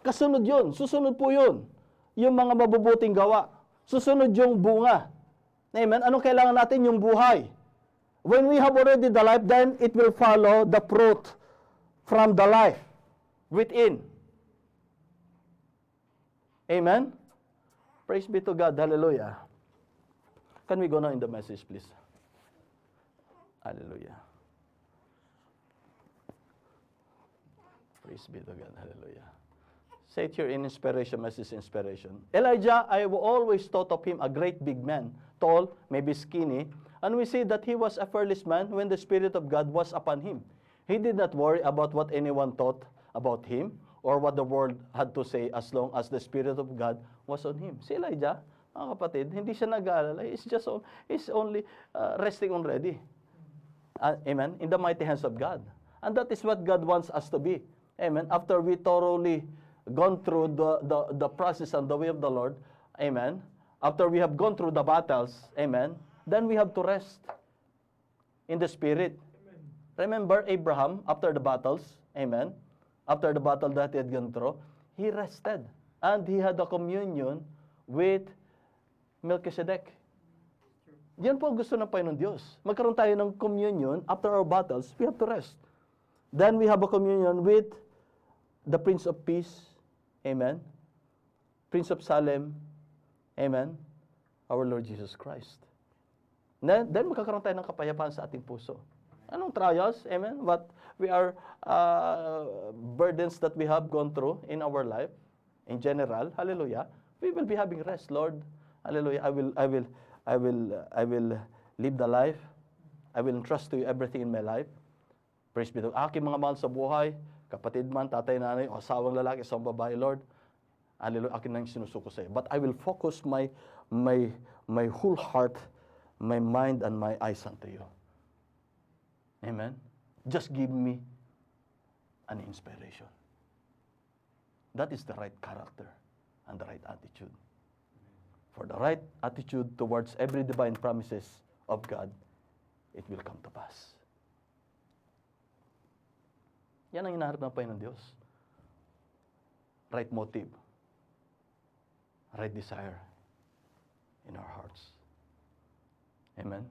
Kasunod yun. Susunod po yun. Yung mga mabubuting gawa. Susunod yung bunga. Amen. Anong kailangan natin? Yung buhay. When we have already the life, then it will follow the fruit from the life within. Amen. Praise be to God. Hallelujah. Can we go now in the message, please? Hallelujah. Praise be to God. Hallelujah. Say it here in inspiration, message inspiration. Elijah, I always thought of him a great big man, tall, maybe skinny, and we see that he was a fearless man when the Spirit of God was upon him. He did not worry about what anyone thought about him or what the world had to say as long as the Spirit of God was on him. Si Elijah, mga kapatid, hindi siya nag-aalala. He's only resting already. Amen? In the mighty hands of God. And that is what God wants us to be. Amen? After we thoroughly gone through the process and the way of the Lord, amen? After we have gone through the battles, amen? Then we have to rest in the Spirit. Amen. Remember Abraham, after the battles, amen? After the battle that he had gone through, he rested. And he had a communion with Melchizedek. Yan po gusto ng Panginoon Diyos. Magkaroon tayo ng communion after our battles, we have to rest. Then we have a communion with the Prince of Peace, amen? Prince of Salem, amen? Our Lord Jesus Christ. Then magkakaroon tayo ng kapayapaan sa ating puso. Anong trials, amen? What we are, burdens that we have gone through in our life, in general, hallelujah, we will be having rest, Lord. Hallelujah. I will live the life. I will entrust to you everything in my life. Praise be to God. Aking mga mahal sa buhay, kapatid man, tatay, nanay, o asawang lalaki, asawang babae, Lord, hallelujah, akin nang sinusuko sa iyo. But I will focus my whole heart, my mind, and my eyes unto you. Amen? Just give me an inspiration. That is the right character and the right attitude. For the right attitude towards every divine promises of God, it will come to pass. Yan ang hinaharap ng Panginoon Diyos. Right motive. Right desire in our hearts. Amen?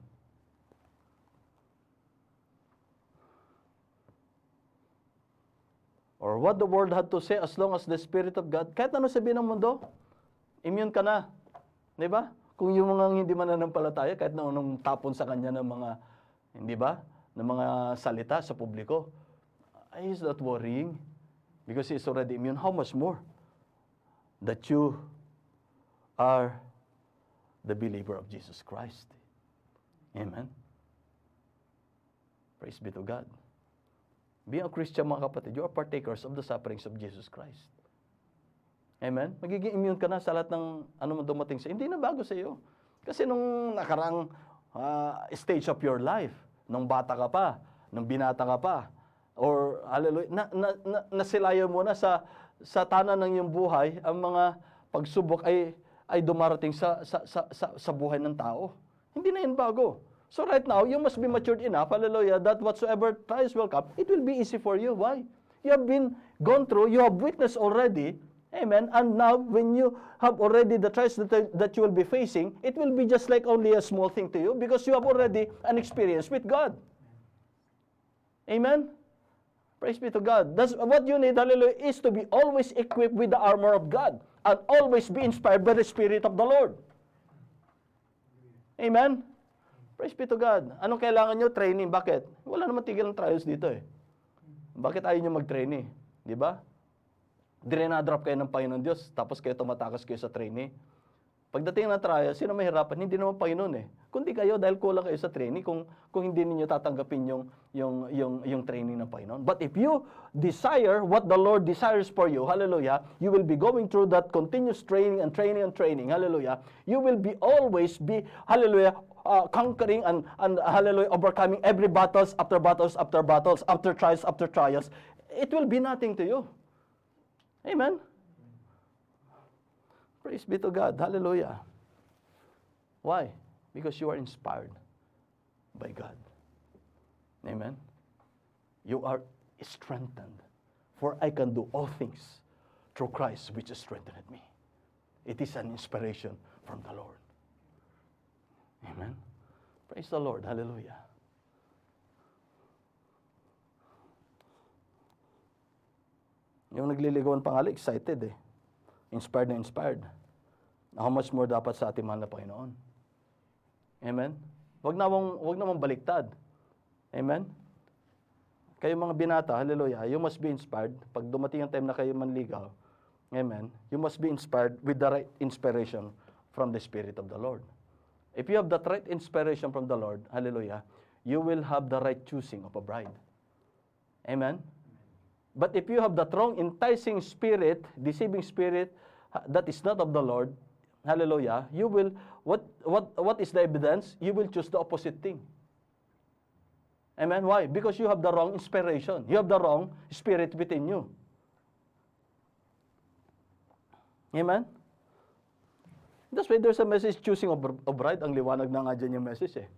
Or what the world had to say as long as the Spirit of God, kahit ano sabihin ng mundo, immune ka na. Di ba? Kung yung mga hindi mananampalataya, kahit na anong tapon sa kanya ng mga, hindi ba? Ng mga salita sa publiko, he's not worrying because he's already immune. How much more that you are the believer of Jesus Christ? Amen? Praise be to God. Being a Christian, mga kapatid, you are partakers of the sufferings of Jesus Christ. Amen? Magiging immune ka na sa lahat ng ano man dumating sa hindi na bago sa iyo. Kasi nung nakarang stage of your life, nung bata ka pa, nung binata ka pa, or hallelujah, nasilayan mo na sa tanan ng iyong buhay, ang mga pagsubok ay dumarating sa buhay ng tao. Hindi na yan bago. So right now, you must be matured enough, hallelujah, that whatsoever trials will come, it will be easy for you. Why? You have been gone through, you have witnessed already, amen, and now when you have already the trials that you will be facing, it will be just like only a small thing to you because you have already an experience with God. Amen? Praise be to God. That's what you need, hallelujah, is to be always equipped with the armor of God and always be inspired by the Spirit of the Lord. Amen? Praise be to God. Anong kailangan nyo? Training. Bakit? Wala naman tigil ng trials dito eh. Bakit ayaw nyo mag-training? Di ba? Dinadrop kayo ng Panginoon Diyos, tapos kayo tumatakas kayo sa training. Pagdating ng trial, sino mahirapan? Hindi naman Panginoon eh. Kundi kayo dahil kulang kayo sa training kung hindi niyo tatanggapin yung training ng Panginoon. But if you desire what the Lord desires for you, hallelujah, you will be going through that continuous training and training and training, hallelujah. You will be always be, hallelujah, conquering and hallelujah, overcoming every battles after battles after battles, after trials. It will be nothing to you. Amen? Praise be to God. Hallelujah. Why? Because you are inspired by God. Amen? You are strengthened. For I can do all things through Christ which strengthened me. It is an inspiration from the Lord. Amen? Praise the Lord. Hallelujah. Yung nagliligawan pa nga, excited eh. Inspired na inspired. How much more dapat sa ating mahal na Panginoon? Amen? Wag namang baliktad. Amen? Kayo mga binata, hallelujah, you must be inspired. Pag dumating ang time na kayo manligaw, amen, you must be inspired with the right inspiration from the Spirit of the Lord. If you have that right inspiration from the Lord, hallelujah, you will have the right choosing of a bride. Amen? But if you have that wrong enticing spirit, deceiving spirit, that is not of the Lord, hallelujah, you will, what is the evidence? You will choose the opposite thing. Amen? Why? Because you have the wrong inspiration. You have the wrong spirit within you. Amen? That's why there's a message, choosing a bride. Ang liwanag na nga dyan yung message eh.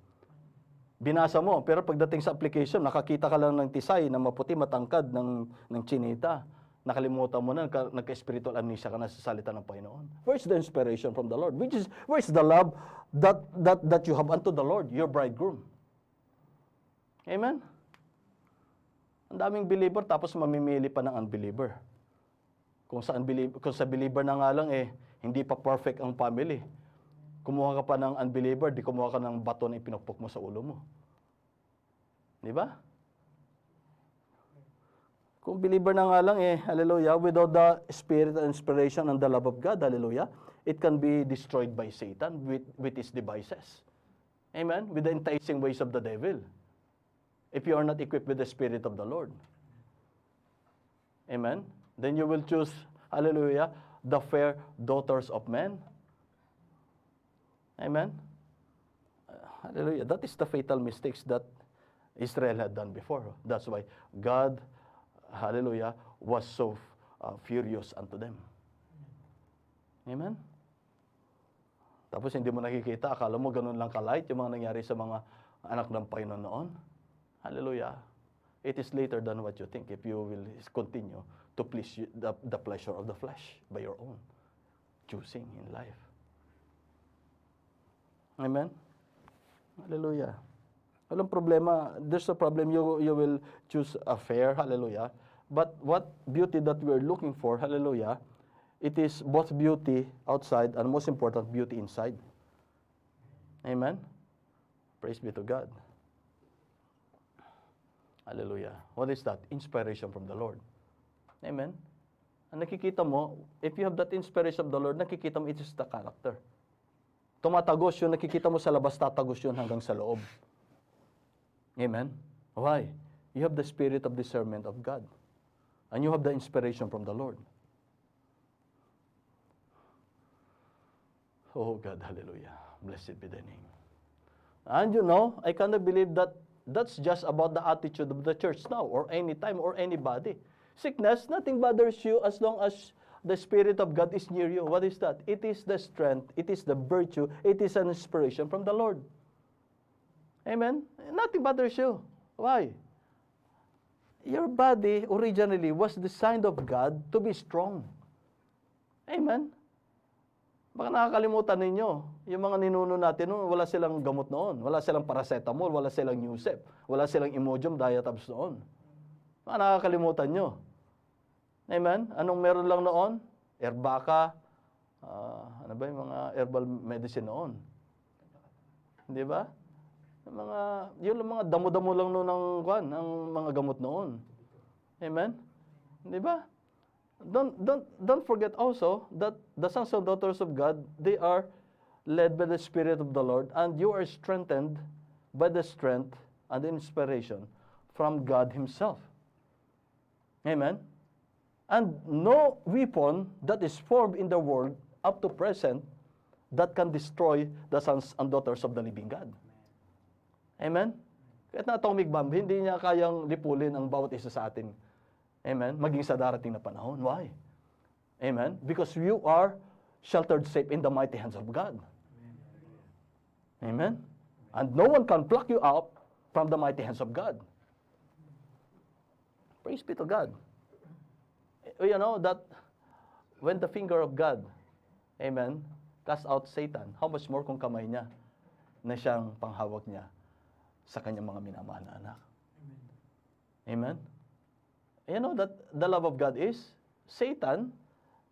Binasa mo, pero pagdating sa application, nakakita ka lang ng tisay na maputi, matangkad ng chinita. Nakalimutan mo na, nagka-spiritual amnesia ka na sa salita ng Panginoon. Where's the inspiration from the Lord? Where's the love that you have unto the Lord, your bridegroom? Amen? Ang daming believer, tapos mamimili pa ng unbeliever. Kung sa believer na nga lang, hindi pa perfect ang family. Kumuha ka pa ng unbeliever, di kumuha ka ng bato na ipinukpok mo sa ulo mo. Di ba? Kung believer na nga lang hallelujah, without the spirit and inspiration and the love of God, hallelujah, it can be destroyed by Satan with his devices. Amen? With the enticing ways of the devil. If you are not equipped with the Spirit of the Lord. Amen? Then you will choose, hallelujah, the fair daughters of men. Amen? Hallelujah. That is the fatal mistakes that Israel had done before. That's why God, hallelujah, was so furious unto them. Amen? Tapos hindi mo nakikita, akala mo ganun lang ka-light yung mga nangyari sa mga anak ng Panginoon noon. Hallelujah. It is later than what you think if you will continue to please the pleasure of the flesh by your own choosing in life. Amen? Hallelujah. Walang problema. There's a problem. You will choose a fair. Hallelujah. But what beauty that we're looking for, hallelujah, it is both beauty outside and most important, beauty inside. Amen? Praise be to God. Hallelujah. What is that? Inspiration from the Lord. Amen? Ang nakikita mo, if you have that inspiration of the Lord, nakikita mo it is the character. Tumatagos yun, nakikita mo sa labas, tatagos yun hanggang sa loob. Amen? Why? You have the spirit of discernment of God. And you have the inspiration from the Lord. Oh God, hallelujah. Blessed be thy name. And you know, I cannot believe that that's just about the attitude of the church now, or any time, or anybody. Sickness, nothing bothers you as long as the Spirit of God is near you. What is that? It is the strength, it is the virtue, it is an inspiration from the Lord. Amen? Nothing bothers you. Why? Your body originally was designed of God to be strong. Amen? Baka nakakalimutan ninyo, yung mga ninuno natin noon, wala silang gamot noon. Wala silang paracetamol, wala silang Newsep, wala silang Imodium diatabs noon. Baka nakakalimutan nyo. Amen? Anong meron lang noon? Herbaka, ano ba yung mga herbal medicine noon? Di ba? Yung mga damo-damo lang noon ng mga gamot noon. Amen? Di ba? Don't forget also that the sons and daughters of God, they are led by the Spirit of the Lord, and you are strengthened by the strength and the inspiration from God Himself. Amen? And no weapon that is formed in the world up to present that can destroy the sons and daughters of the living God. Amen? Kahit na atomic bomb, hindi niya kayang lipulin ang bawat isa sa atin. Amen? Maging sa darating na panahon. Why? Amen? Because you are sheltered safe in the mighty hands of God. Amen? And no one can pluck you out from the mighty hands of God. Praise be to God. You know that when the finger of God, amen, cast out Satan, how much more kung kamay niya na siyang panghawak niya sa kanyang mga minamahal na anak. Amen? You know that the love of God is Satan,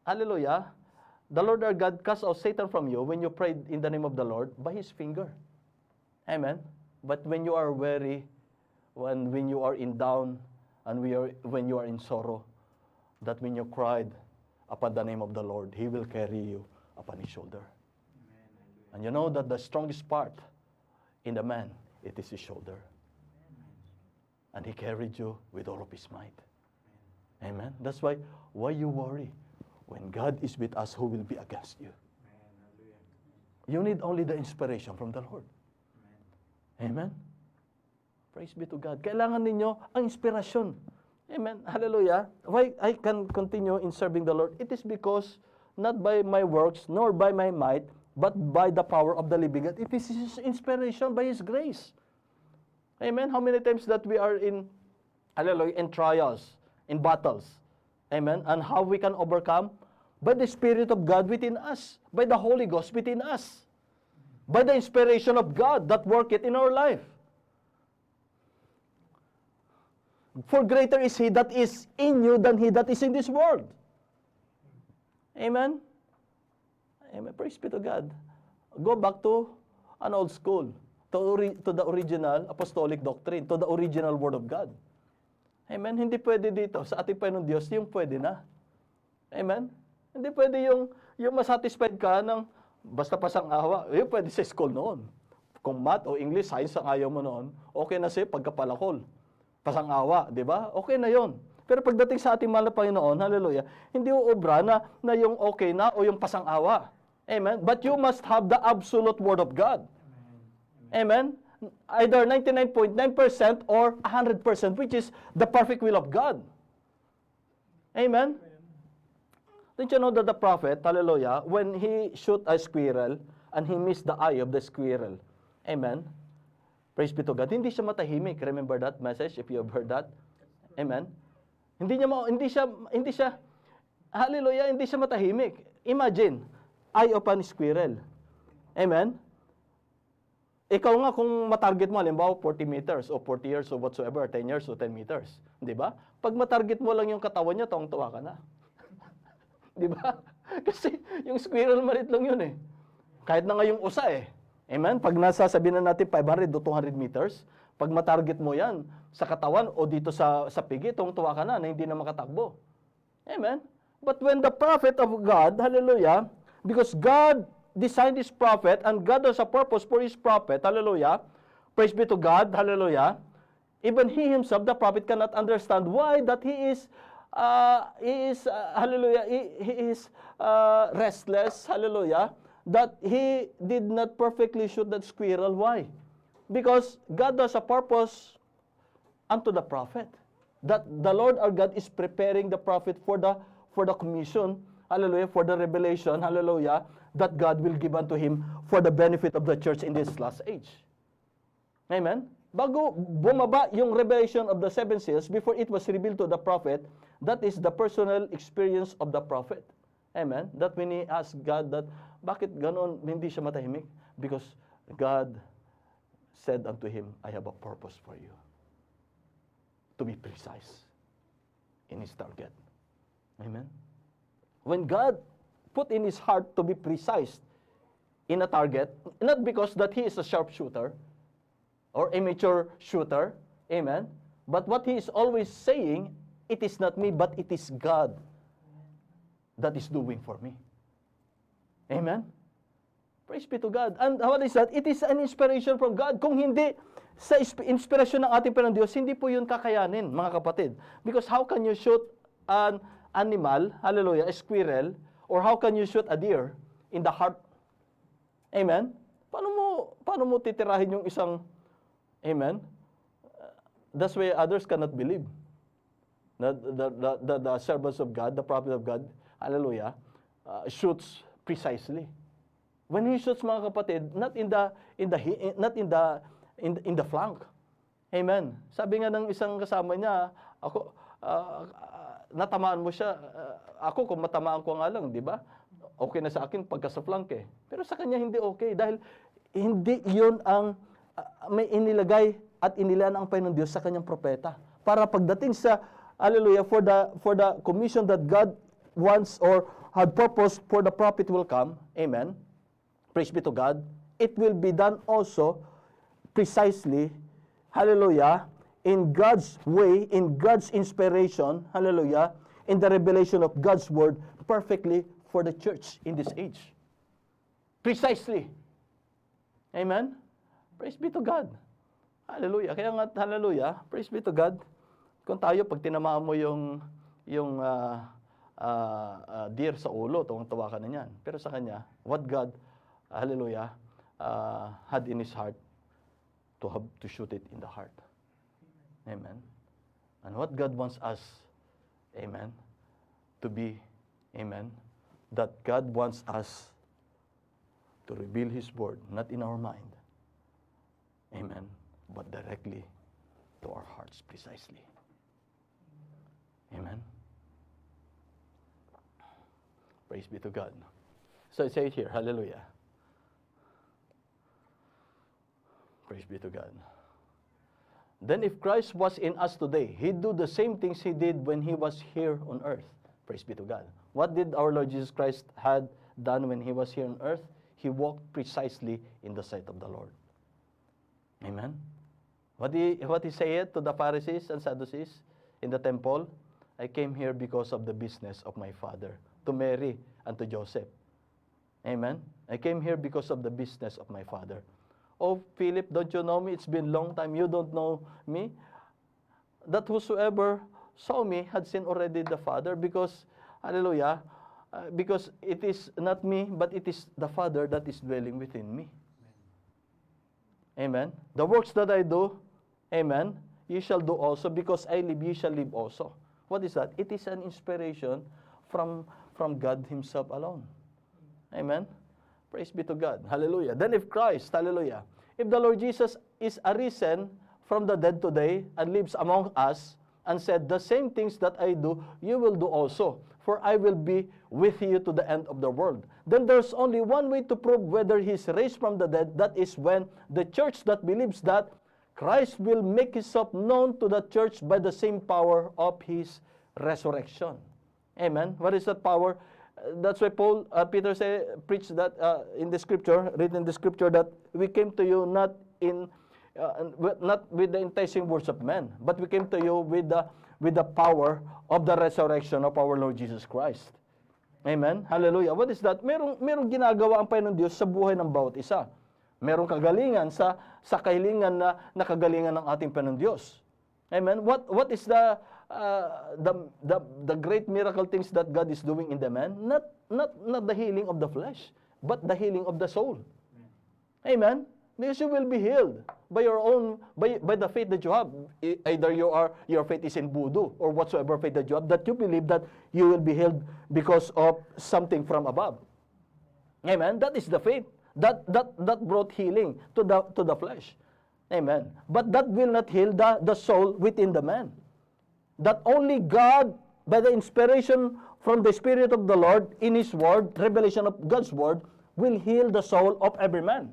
hallelujah, the Lord our God cast out Satan from you when you prayed in the name of the Lord by His finger. Amen? But when you are weary, when you are in down, and when you are in sorrow, that when you cried upon the name of the Lord, He will carry you upon His shoulder. Amen. And you know that the strongest part in the man, it is His shoulder. Amen. And He carried you with all of His might. Amen. That's why you worry? When God is with us, who will be against you? Amen. You need only the inspiration from the Lord. Amen. Amen. Praise be to God. Kailangan ninyo ang inspirasyon. Amen. Hallelujah. Why I can continue in serving the Lord? It is because not by my works, nor by my might, but by the power of the living God. It is His inspiration by His grace. Amen. How many times that we are in, hallelujah, in trials, in battles. Amen. And how we can overcome? By the Spirit of God within us. By the Holy Ghost within us. By the inspiration of God that worketh in our life. For greater is He that is in you than he that is in this world. Amen? Amen. Praise be to God. Go back to an old school, to the original apostolic doctrine, to the original Word of God. Amen? Hindi pwede dito, sa ating Panginoon Diyos, yung pwede na. Amen? Hindi pwede yung masatisfied ka ng basta pasang awa. Yung pwede sa school noon. Kung math o English, science ang ayaw mo noon, okay na siya pagkapalakol. Pasang-awa, di ba? Okay na yon. Pero pagdating sa ating mahal na Panginoon, hallelujah, hindi uobra na yung okay na o yung pasang-awa. Amen? But you must have the absolute Word of God. Amen? Either 99.9% or 100%, which is the perfect will of God. Amen? Don't you know that the prophet, hallelujah, when he shoot a squirrel and he missed the eye of the squirrel, amen? Praise be to God. Hindi siya matahimik. Remember that message if you have heard that? Amen. Hindi siya hallelujah, hindi siya matahimik. Imagine, eye of a squirrel. Amen. Ikaw nga kung matarget mo, halimbawa 40 meters o 40 years o whatsoever, 10 years o 10 meters. Di ba? Pag matarget mo lang yung katawan niya, tuwang-tuwa ka na. Di ba? Kasi yung squirrel malit lang yun eh. Kahit na nga yung usa eh. Amen? Pag nasasabihin na natin 500 o 200 meters, pag matarget mo yan sa katawan o dito sa pigi, tuwang-tuwa ka na hindi na makatakbo. Amen? But when the prophet of God, hallelujah, because God designed His prophet and God has a purpose for His prophet, hallelujah, praise be to God, hallelujah, even he himself, the prophet, cannot understand why that he is hallelujah, he is restless, hallelujah, that he did not perfectly shoot that squirrel. Why? Because God has a purpose unto the prophet. That the Lord our God is preparing the prophet for the commission, hallelujah, for the revelation, hallelujah, that God will give unto him for the benefit of the church in this last age. Amen? Bago bumaba yung revelation of the seven seals, before it was revealed to the prophet, that is the personal experience of the prophet. Amen? That when he asked God that, bakit ganon hindi siya matahimik? Because God said unto him, I have a purpose for you. To be precise in his target. Amen? When God put in his heart to be precise in a target, not because that he is a sharpshooter or a mature shooter, amen, but what he is always saying, it is not me, but it is God that is doing for me. Amen? Praise be to God. And what is that? It is an inspiration from God. Kung hindi sa inspirasyon ng ating Panginoon Diyos, hindi po yun kakayanin, mga kapatid. Because how can you shoot an animal, hallelujah, a squirrel, or how can you shoot a deer in the heart? Amen? Paano mo titirahin yung isang, amen? That's why others cannot believe. The servants of God, the prophet of God, hallelujah, shoots precisely. When he shoots, mga kapatid, not in the flank. Amen. Sabi nga ng isang kasama niya, ako natamaan mo siya. Ako kung matamaan ko nga lang, di ba? Okay na sa akin pagka sa flank eh. Pero sa kanya hindi okay dahil hindi 'yun ang may inilagay at inilaan ang Panginoon Diyos sa kanyang propeta. Para pagdating sa hallelujah for the commission that God wants or had purpose for the prophet will come. Amen. Praise be to God. It will be done also precisely, hallelujah, in God's way, in God's inspiration, hallelujah, in the revelation of God's word, perfectly for the church in this age. Precisely. Amen? Praise be to God. Hallelujah. Kaya nga, hallelujah, praise be to God. Kung tayo, pag tinamaan mo yung deer sa ulo, tuwang-tuwa ka na yan. Pero sa kanya, what God, hallelujah, had in His heart, to shoot it in the heart. Amen. And what God wants us, amen, to be, amen, that God wants us to reveal His word, not in our mind, amen, but directly to our hearts precisely. Amen. Praise be to God. So it says here, hallelujah. Praise be to God. Then if Christ was in us today, He'd do the same things He did when He was here on earth. Praise be to God. What did our Lord Jesus Christ had done when He was here on earth? He walked precisely in the sight of the Lord. Amen. What he said to the Pharisees and Sadducees in the temple? I came here because of the business of my Father, to Mary and to Joseph. Amen. I came here because of the business of my Father. Oh, Philip, don't you know me? It's been a long time. You don't know me? That whosoever saw me had seen already the Father, because, hallelujah, because it is not me, but it is the Father that is dwelling within me. Amen. The works that I do, amen, you shall do also, because I live, you shall live also. What is that? It is an inspiration from God Himself alone. Amen. Praise be to God. Hallelujah. Then if Christ, hallelujah, if the Lord Jesus is arisen from the dead today and lives among us and said, the same things that I do, you will do also, for I will be with you to the end of the world. Then there's only one way to prove whether He's raised from the dead. That is when the church that believes that Christ will make Himself known to the church by the same power of His resurrection. Amen. What is that power? That's why Peter preached that in the scripture, written in the scripture, that we came to you not with the enticing words of men, but we came to you with the power of the resurrection of our Lord Jesus Christ. Amen. Hallelujah. What is that? Merong ginagawa ang Panginoon Diyos sa buhay ng bawat isa. Merong kagalingan sa kahilingan na kagalingan ng ating Panginoon Diyos. Amen. What is the great miracle things that God is doing in the man? Not the healing of the flesh, but the healing of the soul. Amen. Because you will be healed by the faith that you have. Either your faith is in voodoo or whatsoever faith that you have, that you believe that you will be healed because of something from above. Amen. That is the faith that brought healing to the flesh. Amen. But that will not heal the soul within the man. That only God, by the inspiration from the Spirit of the Lord in His Word, revelation of God's Word, will heal the soul of every man.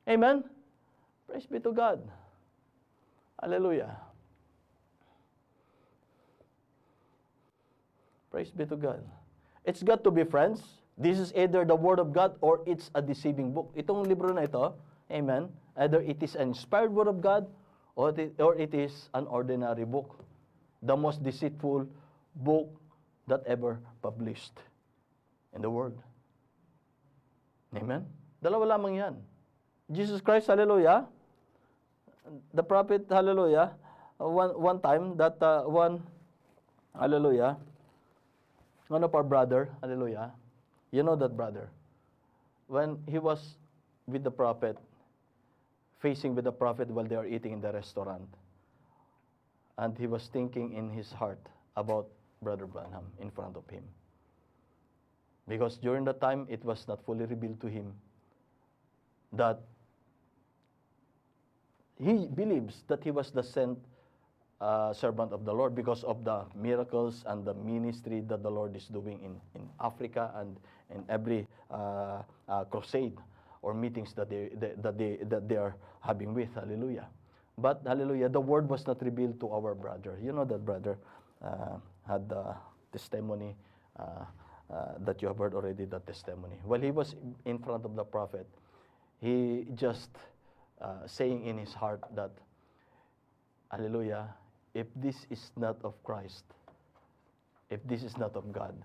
Amen? Praise be to God. Hallelujah. Praise be to God. It's got to be, friends. This is either the Word of God or it's a deceiving book. Itong libro na ito, amen, either it is an inspired Word of God or it is an ordinary book. The most deceitful book that ever published in the world. Amen? Dalawa lamang yan. Jesus Christ, hallelujah. The prophet, hallelujah. One time, hallelujah, one of our brother, hallelujah. You know that brother. When he was with the prophet, facing with the prophet while they are eating in the restaurant, and he was thinking in his heart about Brother Branham in front of him. Because during that time, it was not fully revealed to him that he believes that he was the sent servant of the Lord because of the miracles and the ministry that the Lord is doing in Africa and in every crusade or meetings that they are having with. Hallelujah. But, hallelujah, the word was not revealed to our brother. You know that brother had the testimony that you have heard already, that testimony. While he was in front of the prophet, he just saying in his heart that, hallelujah, if this is not of Christ, if this is not of God,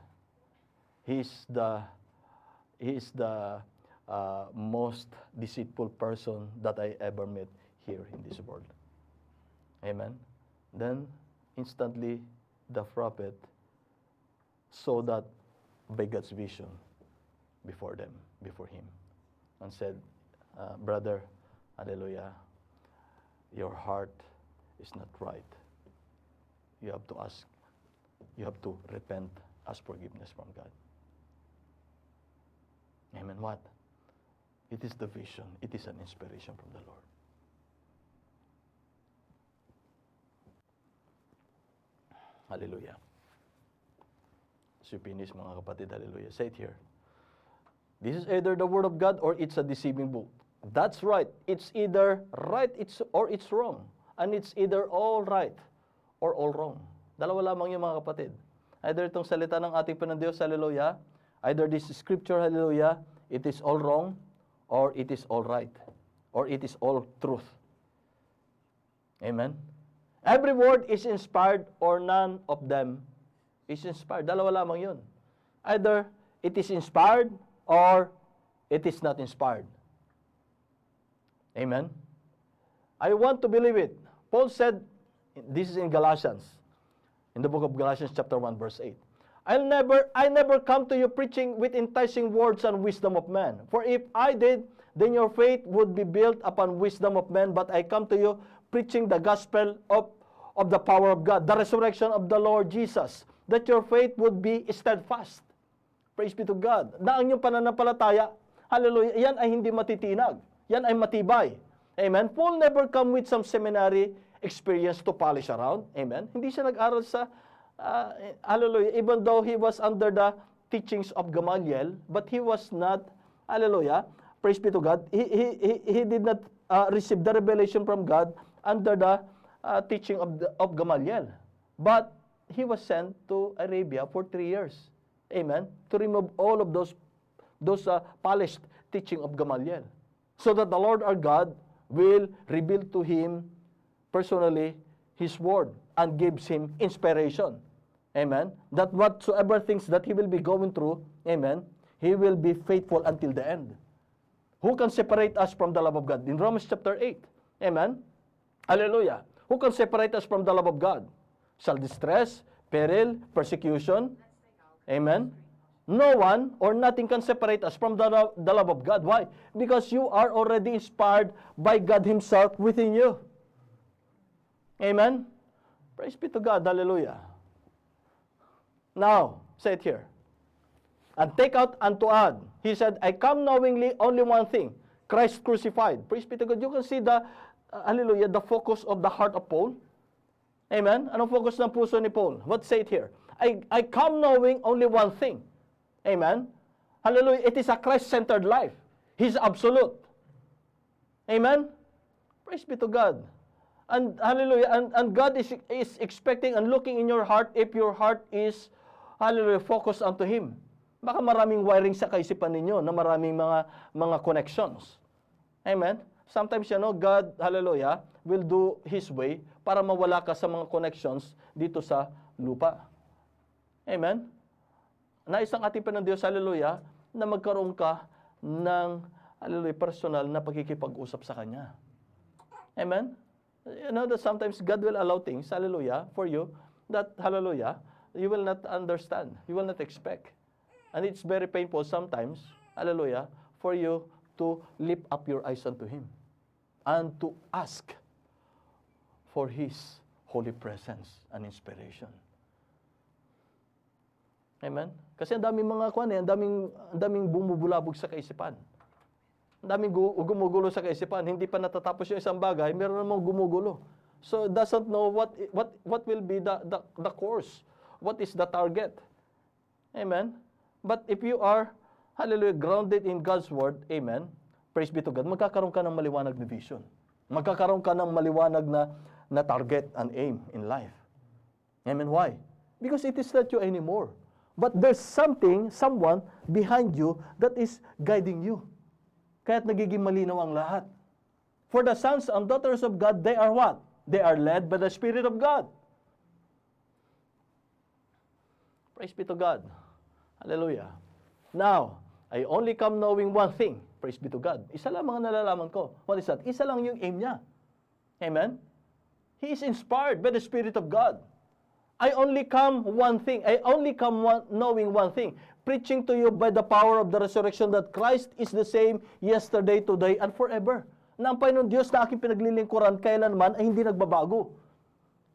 he is the most deceitful person that I ever met here in this world. Amen. Then instantly the prophet saw that by God's vision before him, and said, brother, hallelujah, your heart is not right. You have to ask, you have to repent, ask forgiveness from God. Amen. What? It is the vision. It is an inspiration from the Lord. Hallelujah. As you finish, mga kapatid, hallelujah. Say it here. This is either the Word of God or it's a deceiving book. That's right. It's either right or it's wrong. And it's either all right or all wrong. Dalawa lamang yung mga kapatid. Either itong salita ng ating Panginoon, hallelujah. Either this scripture, hallelujah, it is all wrong or it is all right. Or it is all truth. Amen? Every word is inspired or none of them is inspired. Dalawa lamang yun. Either it is inspired or it is not inspired. Amen? I want to believe it. Paul said, this is in Galatians, in the book of Galatians chapter 1 verse 8. I never come to you preaching with enticing words and wisdom of men. For if I did, then your faith would be built upon wisdom of men. But I come to you preaching the gospel of the power of God, the resurrection of the Lord Jesus, that your faith would be steadfast. Praise be to God. Na ang inyong pananampalataya, hallelujah, yan ay hindi matitinag. Yan ay matibay. Amen. Paul never come with some seminary experience to polish around. Amen. Hindi siya nag-aral sa, hallelujah, even though he was under the teachings of Gamaliel, but he was not, hallelujah, praise be to God, he did not receive the revelation from God under the teaching of Gamaliel. But he was sent to Arabia for 3 years. Amen. To remove all of those polished teaching of Gamaliel. So that the Lord our God will reveal to him personally his word and gives him inspiration. Amen. That whatsoever things that he will be going through, amen, he will be faithful until the end. Who can separate us from the love of God? In Romans chapter 8. Amen. Hallelujah. Who can separate us from the love of God? Shall distress, peril, persecution? Amen. No one or nothing can separate us from the love of God. Why? Because you are already inspired by God Himself within you. Amen. Praise be to God. Hallelujah. Now, say it here. And take out and to add. He said, I come knowingly only one thing, Christ crucified. Praise be to God. You can see the, hallelujah, the focus of the heart of Paul. Amen. Anong focus ng puso ni Paul? What say it here? I come knowing only one thing. Amen. Hallelujah. It is a Christ-centered life. He's absolute. Amen. Praise be to God. And hallelujah. And God is expecting and looking in your heart if your heart is, hallelujah, focused unto Him. Baka maraming wiring sa kaisipan ninyo na maraming mga connections. Amen. Sometimes, God, hallelujah, will do His way para mawala ka sa mga connections dito sa lupa. Amen. Nais ang ating Panginoon Diyos, hallelujah, na magkaroon ka ng, hallelujah, personal na pagkikipag-usap sa Kanya. Amen? You know that sometimes God will allow things, hallelujah, for you, that, hallelujah, you will not understand, you will not expect. And it's very painful sometimes, hallelujah, for you to lift up your eyes unto Him and to ask for His holy presence and inspiration. Amen? Kasi ang daming mga ang daming bumubulabog sa kaisipan. Ang daming gumugulo sa kaisipan. Hindi pa natatapos yung isang bagay, meron namang gumugulo. So it doesn't know what will be the course. What is the target? Amen? But if you are, hallelujah, grounded in God's Word, amen, praise be to God, magkakaroon ka ng maliwanag na vision. Magkakaroon ka ng maliwanag na target and aim in life. Amen? Why? Because it is not you anymore. But there's someone behind you that is guiding you. Kaya't nagiging malinaw ang lahat. For the sons and daughters of God, they are what? They are led by the Spirit of God. Praise be to God. Hallelujah. Now, I only come knowing one thing. Praise be to God. Isa lang mga nalalaman ko. What is that? Isa lang yung aim niya. Amen? He is inspired by the Spirit of God. I only come knowing one thing. Preaching to you by the power of the resurrection that Christ is the same yesterday, today, and forever. Na ang Panginoon Diyos na aking pinaglilingkuran kailanman ay hindi nagbabago.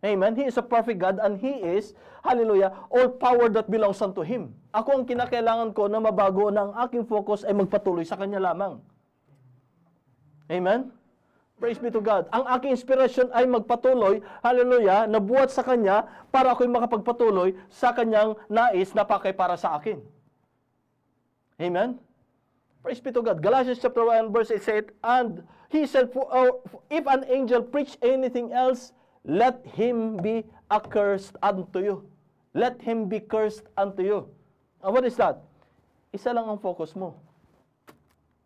Amen? He is a perfect God and He is, hallelujah, all power that belongs unto Him. Ako ang kinakailangan ko na mabago na ang aking focus ay magpatuloy sa Kanya lamang. Amen? Praise be to God. Ang aking inspiration ay magpatuloy, hallelujah, nabuhat sa Kanya para ako'y makapagpatuloy sa Kanyang nais na pakay para sa akin. Amen? Praise be to God. Galatians chapter 1 verse 8 said, and he said, if an angel preach anything else, let him be accursed unto you. Let him be cursed unto you. And what is that? Isa lang ang focus mo.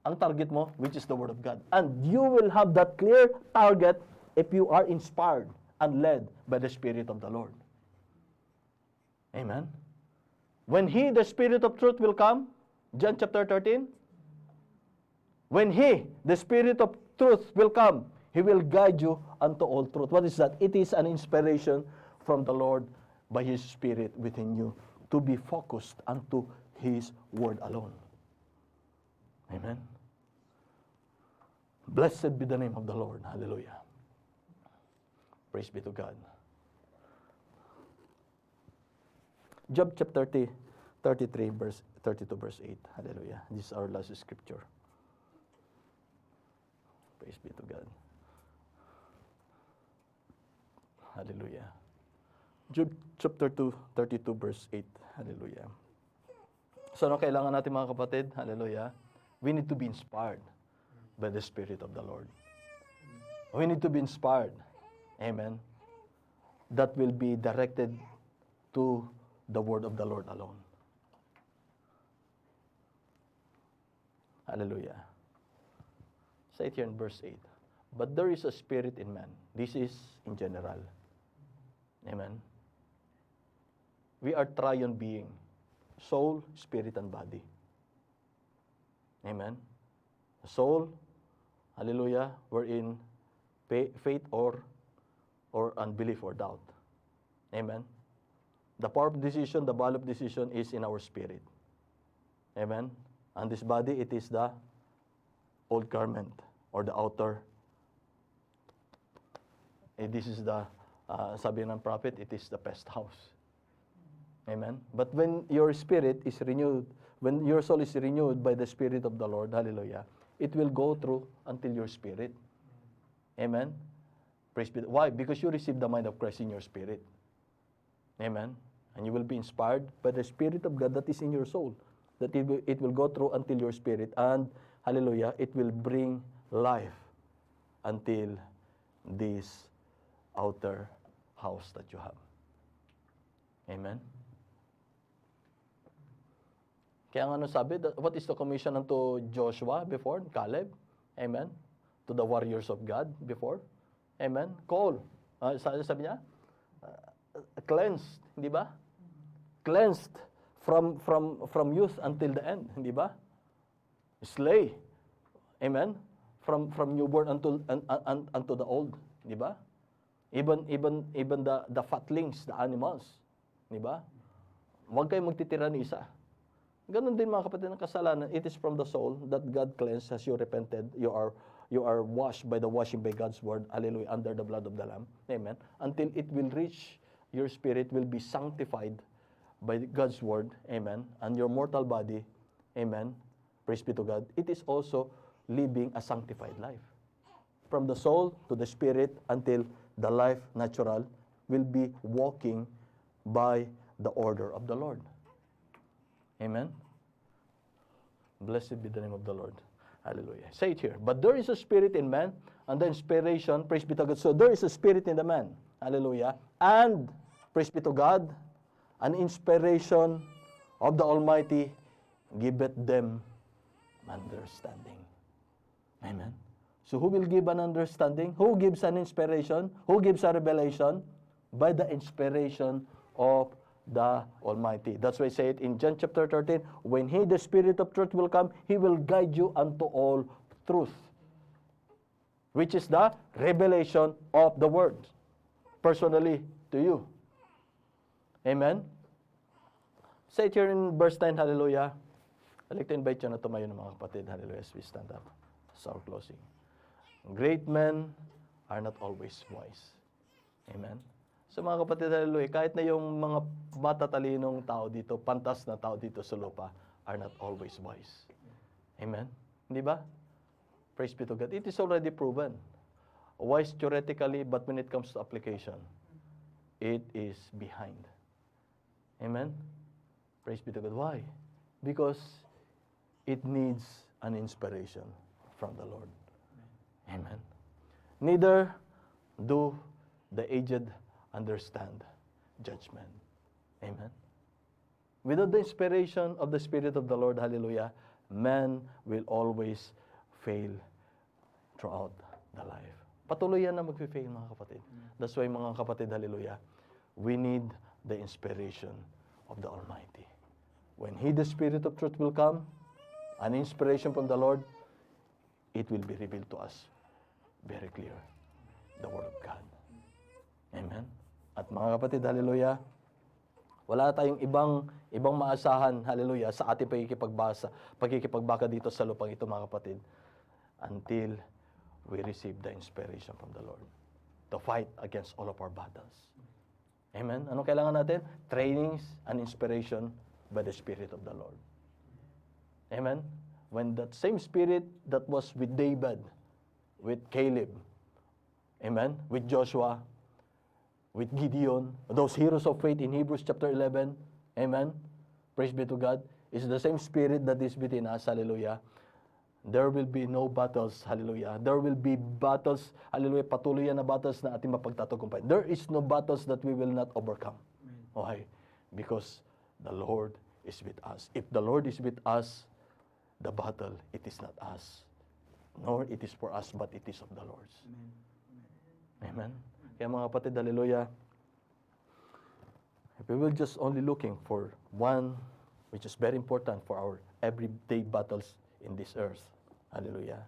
Ang target mo, which is the Word of God. And you will have that clear target if you are inspired and led by the Spirit of the Lord. Amen? When He, the Spirit of truth, will come, John chapter 13, when He, the Spirit of truth, will come, He will guide you unto all truth. What is that? It is an inspiration from the Lord by His Spirit within you to be focused unto His Word alone. Amen. Blessed be the name of the Lord. Hallelujah. Praise be to God. Job chapter 33, verse 32, verse 8. Hallelujah. This is our last scripture. Praise be to God. Hallelujah. Job chapter 32, verse 8. Hallelujah. So, ano kailangan natin mga kapatid? Hallelujah. We need to be inspired by the Spirit of the Lord. We need to be inspired. Amen. That will be directed to the Word of the Lord alone. Hallelujah. Say it here in verse 8. But there is a spirit in man. This is in general. Amen. We are triune being. Soul, spirit, and body. Amen. Soul, hallelujah, wherein faith or unbelief or doubt. Amen. The power of decision, the value of decision is in our spirit. Amen. And this body, it is the old garment or the outer. This is the, sabi ng prophet, it is the pest house. Amen. But when your spirit is renewed, when your soul is renewed by the Spirit of the Lord, hallelujah, it will go through until your spirit. Amen. Praise be. Why? Because you receive the mind of Christ in your spirit. Amen. And you will be inspired by the Spirit of God that is in your soul. That it will go through until your spirit. And, hallelujah, it will bring life until this outer house that you have. Amen. Kaya nga ano sabi, what is the commission unto Joshua before, Caleb? Amen. To the warriors of God before. Amen. Call. Sabi niya, cleansed, hindi ba? Cleansed from youth until the end, hindi ba? slay. Amen? From newborn unto the old. Di ba? Even the fatlings, the animals. Di ba? Huwag kayong magtitira ni isa. Ganon din mga kapatid ng kasalanan. It is from the soul that God cleansed as you repented. You are washed by the washing by God's word. Hallelujah. Under the blood of the Lamb. Amen. Until it will reach, your spirit will be sanctified by God's word. Amen. And your mortal body. Amen. Praise be to God. It is also living a sanctified life. From the soul to the spirit until the life natural will be walking by the order of the Lord. Amen? Blessed be the name of the Lord. Hallelujah. Say it here. But there is a spirit in man, and the inspiration, praise be to God. So there is a spirit in the man. Hallelujah. And, praise be to God, an inspiration of the Almighty giveth them understanding. Amen. So who will give an understanding? Who gives an inspiration? Who gives a revelation? By the inspiration of the Almighty. That's why I say it in John chapter 13, when He, the Spirit of truth, will come, He will guide you unto all truth, which is the revelation of the Word, personally to you. Amen? Say it here in verse 9, hallelujah. I'd like to invite you na tumayo ng mga kapatid, hallelujah, as we stand up. It's our closing. Great men are not always wise. Amen? So mga kapatid, hallelujah, kahit na yung mga matatalinong tao dito, pantas na tao dito sa lupa, are not always wise. Amen? Hindi ba? Praise be to God. It is already proven. Wise theoretically, but when it comes to application, it is behind. Amen? Praise be to God. Why? Because it needs an inspiration from the Lord. Amen. Neither do the aged understand judgment. Amen. Without the inspiration of the Spirit of the Lord, hallelujah, man will always fail throughout the life. Patuloy yan na mag-fail, mga kapatid. That's why, mga kapatid, hallelujah, we need the inspiration of the Almighty. When He, the Spirit of truth, will come, an inspiration from the Lord, it will be revealed to us very clear, the Word of God. Amen? At mga kapatid, hallelujah, wala tayong ibang maasahan, hallelujah, sa ating pagkikipagbaka dito sa lupang ito, mga kapatid, until we receive the inspiration from the Lord to fight against all of our battles. Amen? Anong kailangan natin? Trainings and inspiration by the Spirit of the Lord. Amen? When that same Spirit that was with David, with Caleb, amen, with Joshua, with Gideon, those heroes of faith in Hebrews chapter 11, amen, praise be to God, is the same Spirit that is within us, hallelujah. There will be no battles, hallelujah. There will be battles, hallelujah, patuloy na battles na ating mapagtatagumpay. There is no battles that we will not overcome. Why? Because the Lord is with us. If the Lord is with us, the battle, it is not us, nor it is for us, but it is of the Lord's. Amen. Kaya mga kapatid, hallelujah, if we will just only looking for one, which is very important for our everyday battles in this earth, hallelujah,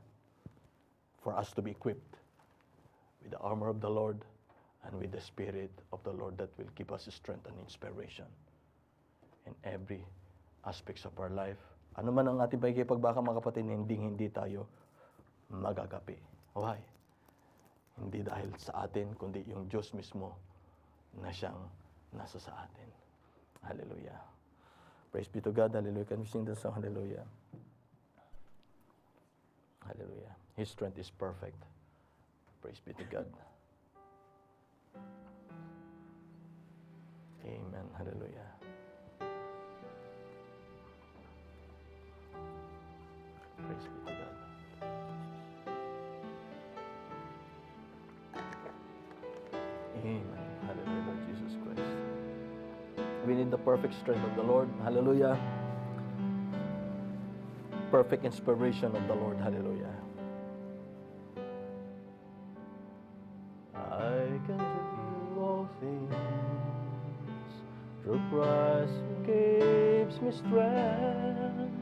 for us to be equipped with the armor of the Lord and with the Spirit of the Lord that will give us strength and inspiration in every aspects of our life. Ano man ang ating pakikipagbaka, mga kapatid, hindi tayo magagapi. Why? Hindi dahil sa atin, kundi yung Diyos mismo na siyang nasa sa atin. Hallelujah. Praise be to God. Hallelujah. Can we sing the song? Hallelujah. Hallelujah. His strength is perfect. Praise be to God. Amen. Hallelujah. Praise be to God. Amen. Hallelujah, Lord Jesus Christ. We need the perfect strength of the Lord. Hallelujah. Perfect inspiration of the Lord. Hallelujah. I can do all things through Christ who gives me strength.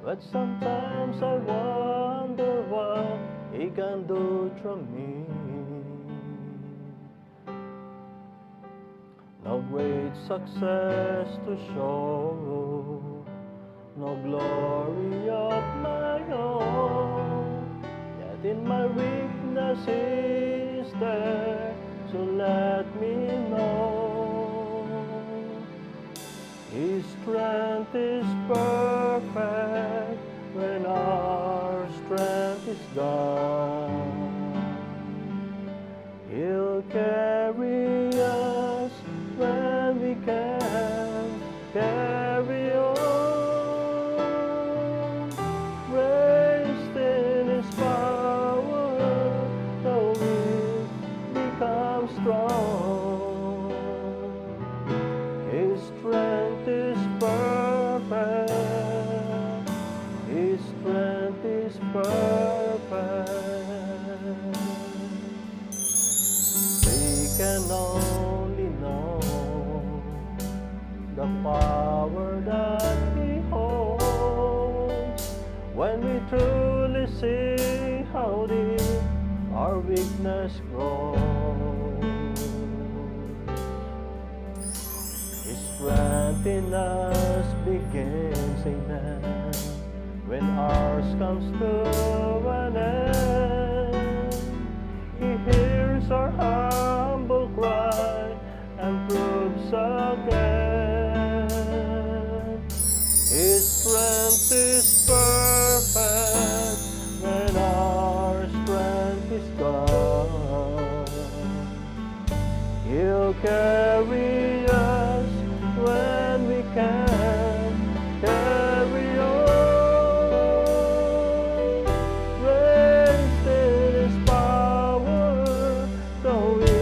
But sometimes I wonder what He can do through me. No great success to show, no glory of my own. Yet in my weakness He is there to let me know. His strength is perfect when our strength is gone. He'll carry us when we can carry on. Rest in His power, so we become strong. His strength is perfect. His strength is perfect. We can only know the power that He holds when we truly see how deep our weakness grows. His strength in us begins, amen, when ours comes to an end. He hears our humble cry and proves again. His strength is perfect when our strength is gone. He'll carry us when we can carry on. Rest in His power, so we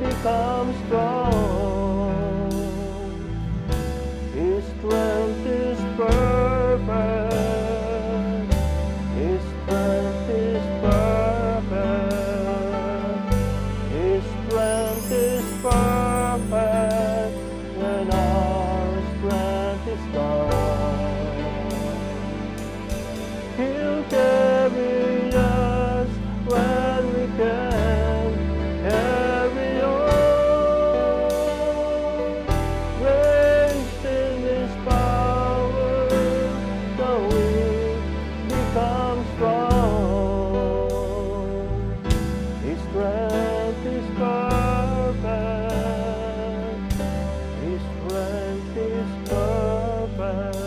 become strong. His strength is perfect. His strength is perfect. His strength is perfect when our strength is gone. He'll carry us when we can carry on. Rest in His power, so we become strong. His strength is perfect. His strength is perfect.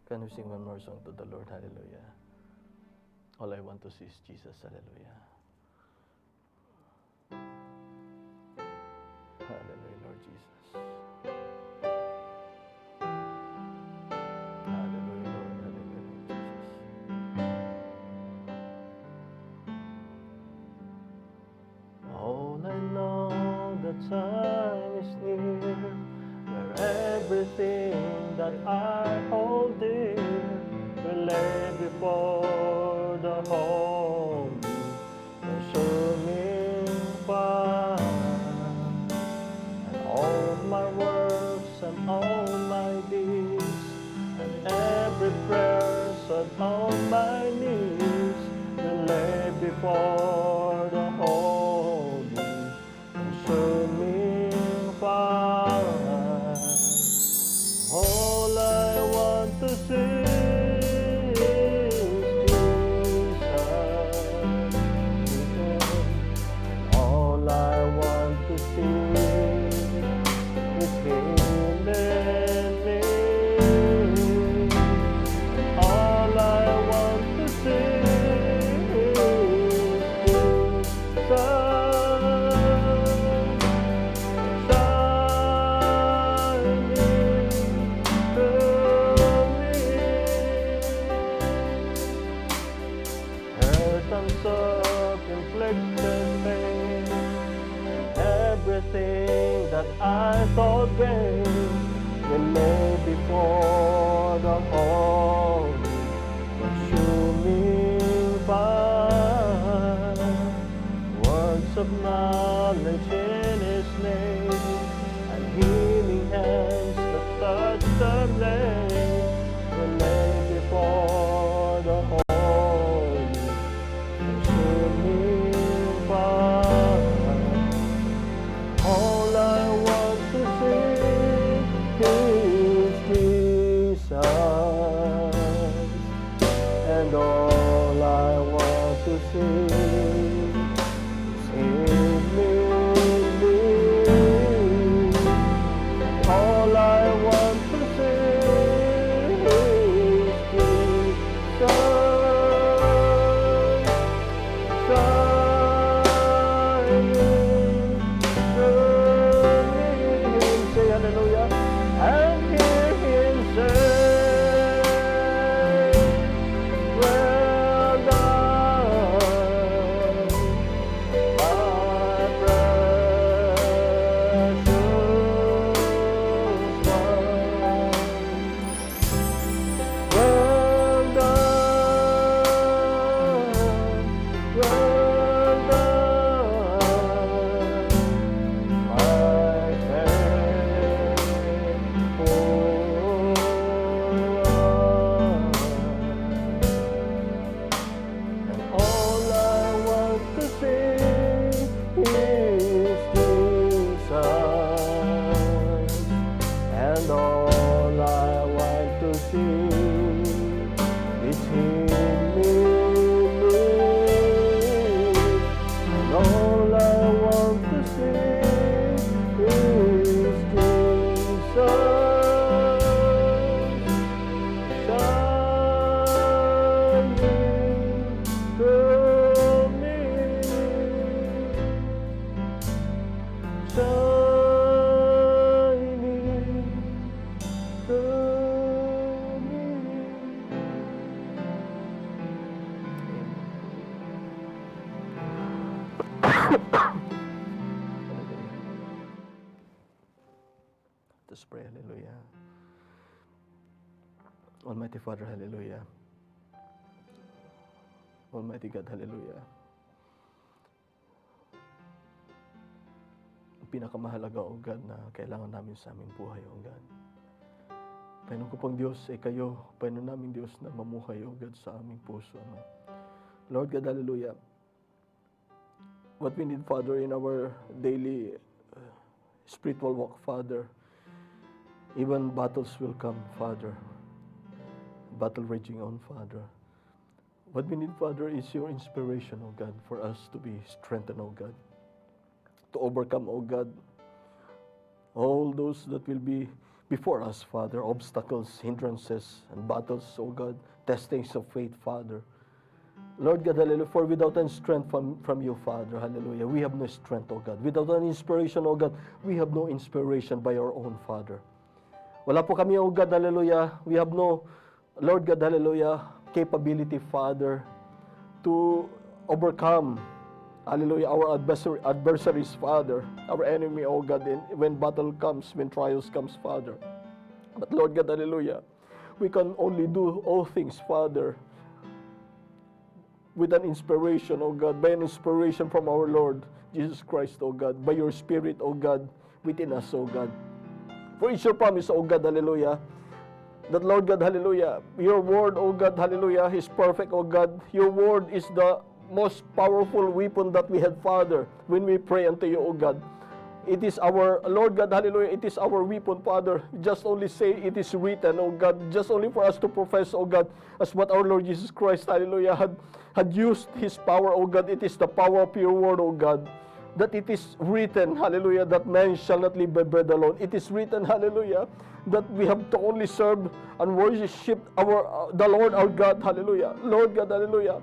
Can we sing one more song to the Lord? Hallelujah. All I want to see is Jesus. Hallelujah. Hallelujah, Lord Jesus. Hallelujah, Lord. Hallelujah, Lord Jesus. All I know, the time is near, where everything that I hold dear will lay before the holy, consuming fire. And all my works and all my deeds and every prayer said on my knees will lay before the holy, consuming fire. All I want to see is Jesus. All I want to see is Him in me. All I want to see is Jesus. Self-inflicted pain, everything that I thought gain will lay before the holy, consuming fire. Words of knowledge in His name, and healing hands that touch the lame, will lay before the holy, consuming fire. All I want to see is Jesus, and all I want to see is in me. All I want to see is Jesus. Say hallelujah and hear Him say, well done, my precious one. Well done, well done, my faithful one. And all I want to see is Jesus, and all I want to see is Him in me. And all I want to see is Jesus shining through me, shining through me. Let's pray, hallelujah. Almighty Father, hallelujah. Almighty God, hallelujah. Ang pinakamahalaga, O God, na kailangan namin sa aming buhay, O God. Panginoon ko pang Diyos, kayo, Panginoon naming Diyos na mamuhay, O God, sa aming puso, Ama. Lord God, hallelujah. What we need, Father, in our daily spiritual walk, Father, even battles will come, Father. Battle raging on, Father. What we need, Father, is your inspiration, O God, for us to be strengthened, O God. To overcome, O God, all those that will be before us, Father, obstacles, hindrances, and battles, O God, testings of faith, Father. Lord God, hallelujah, for without any strength from you, Father, hallelujah, we have no strength, O God. Without any inspiration, O God, we have no inspiration by our own, Father. Wala po kami, O God, hallelujah, we have no, Lord God, hallelujah, capability, Father, to overcome, hallelujah, our adversaries, Father, our enemy, O God, when battle comes, when trials comes, Father. But Lord God, hallelujah, we can only do all things, Father, with an inspiration, O God, by an inspiration from our Lord Jesus Christ, O God, by your Spirit, O God, within us, O God. For it's your promise, O God, hallelujah, that Lord God, hallelujah, your word, O God, hallelujah, is perfect, O God. Your word is the most powerful weapon that we have, Father, when we pray unto you, O God. It is our, Lord God, hallelujah, it is our weapon, Father. Just only say it is written, O God, just only for us to profess, O God, as what our Lord Jesus Christ, hallelujah, had used His power, O God. It is the power of your word, O God, that it is written, hallelujah, that man shall not live by bread alone. It is written, hallelujah, that we have to only serve and worship the Lord our God, hallelujah. Lord God, hallelujah.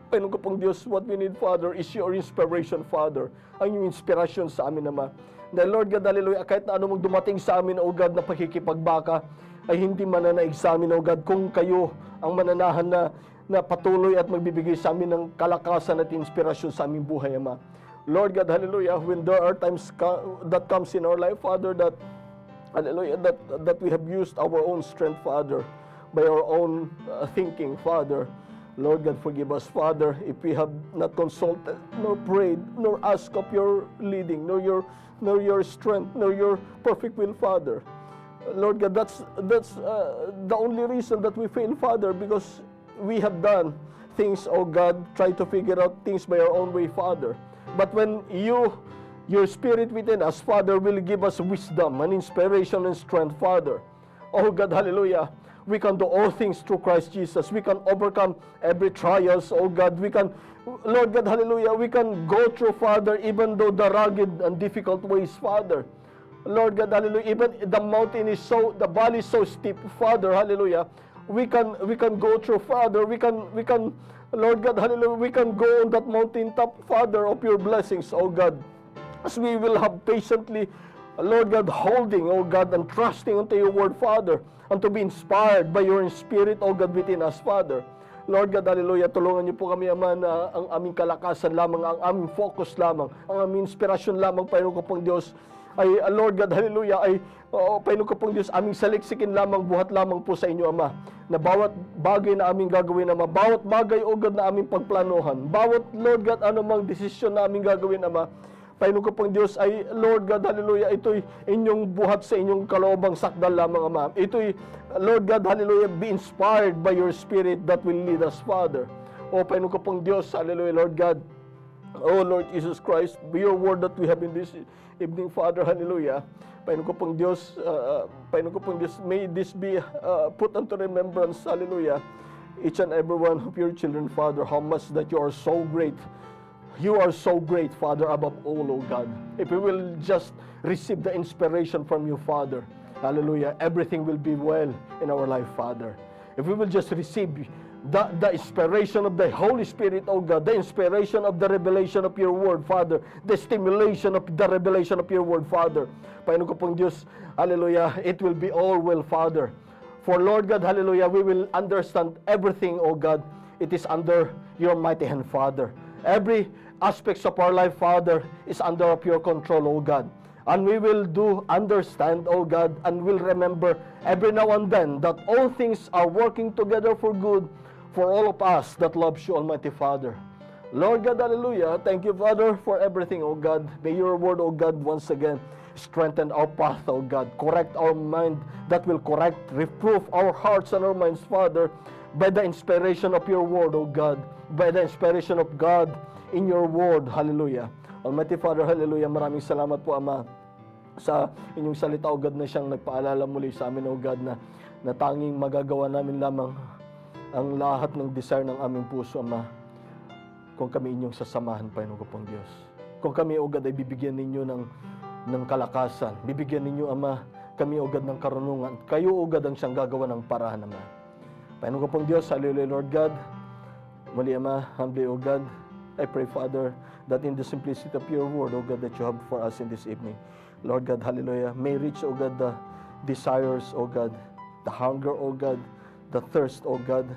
Panginoon ko pong Diyos, what we need, Father, is your inspiration, Father. Ang yung inspirasyon sa amin, Ama. Dahil, Lord God, hallelujah, kahit na anong dumating sa amin, O God, na pakikipagbaka, ay hindi mananaig sa amin, O God, kung kayo ang mananahan na patuloy at magbibigay sa amin ng kalakasan at inspirasyon sa aming buhay, Ama. Lord God, hallelujah, when there are times that comes in our life, Father, that, hallelujah, that we have used our own strength, Father, by our own thinking, Father, Lord God, forgive us, Father, if we have not consulted, nor prayed, nor asked of your leading, nor your strength, nor your perfect will, Father. Lord God, that's the only reason that we fail, Father, because we have done things, oh God, try to figure out things by our own way, Father. But when your Spirit within us, Father, will give us wisdom and inspiration and strength, Father. Oh God, hallelujah. We can do all things through Christ Jesus. We can overcome every trials, oh God. We can, Lord God, hallelujah, we can go through, Father, even though the rugged and difficult ways, Father. Lord God, hallelujah, even the mountain is the valley is so steep, Father, hallelujah. We can go through, Father. We can, Lord God, hallelujah, we can go on that mountain top, Father, of your blessings, oh God. As we will have patiently, Lord God, holding, oh God, and trusting unto your word, Father, and to be inspired by your Spirit, oh God, within us, Father. Lord God, hallelujah, tulungan niyo po kami, Ama, na ang aming kalakasan lamang, ang aming focus lamang, ang aming inspirasyon lamang, Panginoon ko pong Diyos, ay, Lord God, hallelujah, ay, Panginoon ko pong Diyos, aming saliksikin lamang, buhat lamang po sa inyo, Ama, na bawat bagay na aming gagawin, Ama, bawat bagay, oh God, na aming pagplanuhan, bawat, Lord God, anumang desisyon na aming gagawin, Ama, Panginoon ko pong Diyos ay, Lord God, hallelujah, ito'y inyong buhat sa inyong kaloobang sakdal lamang, Ama. Ito'y, Lord God, hallelujah, be inspired by your Spirit that will lead us, Father. O, Panginoon ko pong Diyos, hallelujah, Lord God. Oh, Lord Jesus Christ, be your word that we have in this evening, Father, hallelujah. Panginoon ko pong Diyos, may this be put unto remembrance, hallelujah, each and every one of your children, Father, how much that you are so great. You are so great, Father, above all, oh God. If we will just receive the inspiration from you, Father, hallelujah, everything will be well in our life, Father. If we will just receive the inspiration of the Holy Spirit, oh God, the inspiration of the revelation of your word, Father, the stimulation of the revelation of your word, Father, Panginoon ko pong Diyos, hallelujah, it will be all well, Father. For Lord God, hallelujah, we will understand everything, oh God, it is under your mighty hand, Father. Every aspects of our life, Father, is under of your control, oh God. And we will understand, oh God, and will remember every now and then that all things are working together for good for all of us that loves you, Almighty Father. Lord God, hallelujah. Thank you, Father, for everything, oh God. May your word, oh God, once again strengthen our path, oh God. Correct our mind, that will reproof our hearts and our minds, Father, by the inspiration of your word, oh God. By the inspiration of God in your word, hallelujah. Almighty Father, hallelujah, maraming salamat po, Ama, sa inyong salita, O God, na siyang nagpaalala muli sa amin, O God, na tanging magagawa namin lamang ang lahat ng desire ng aming puso, Ama, kung kami inyong sasamahan, Panginoon ko pong Diyos. Kung kami, O God, ay bibigyan ninyo ng kalakasan, bibigyan ninyo, Ama, kami, O God, ng karunungan. Kayo, O God, ang siyang gagawa ng parahan, Ama. Panginoon ko pong Diyos, hallelujah, Lord God. Muli, Ama, humbly, O God, I pray, Father, that in the simplicity of your word, O God, that you have for us in this evening, Lord God, hallelujah, may reach, O God, the desires, O God, the hunger, O God, the thirst, O God,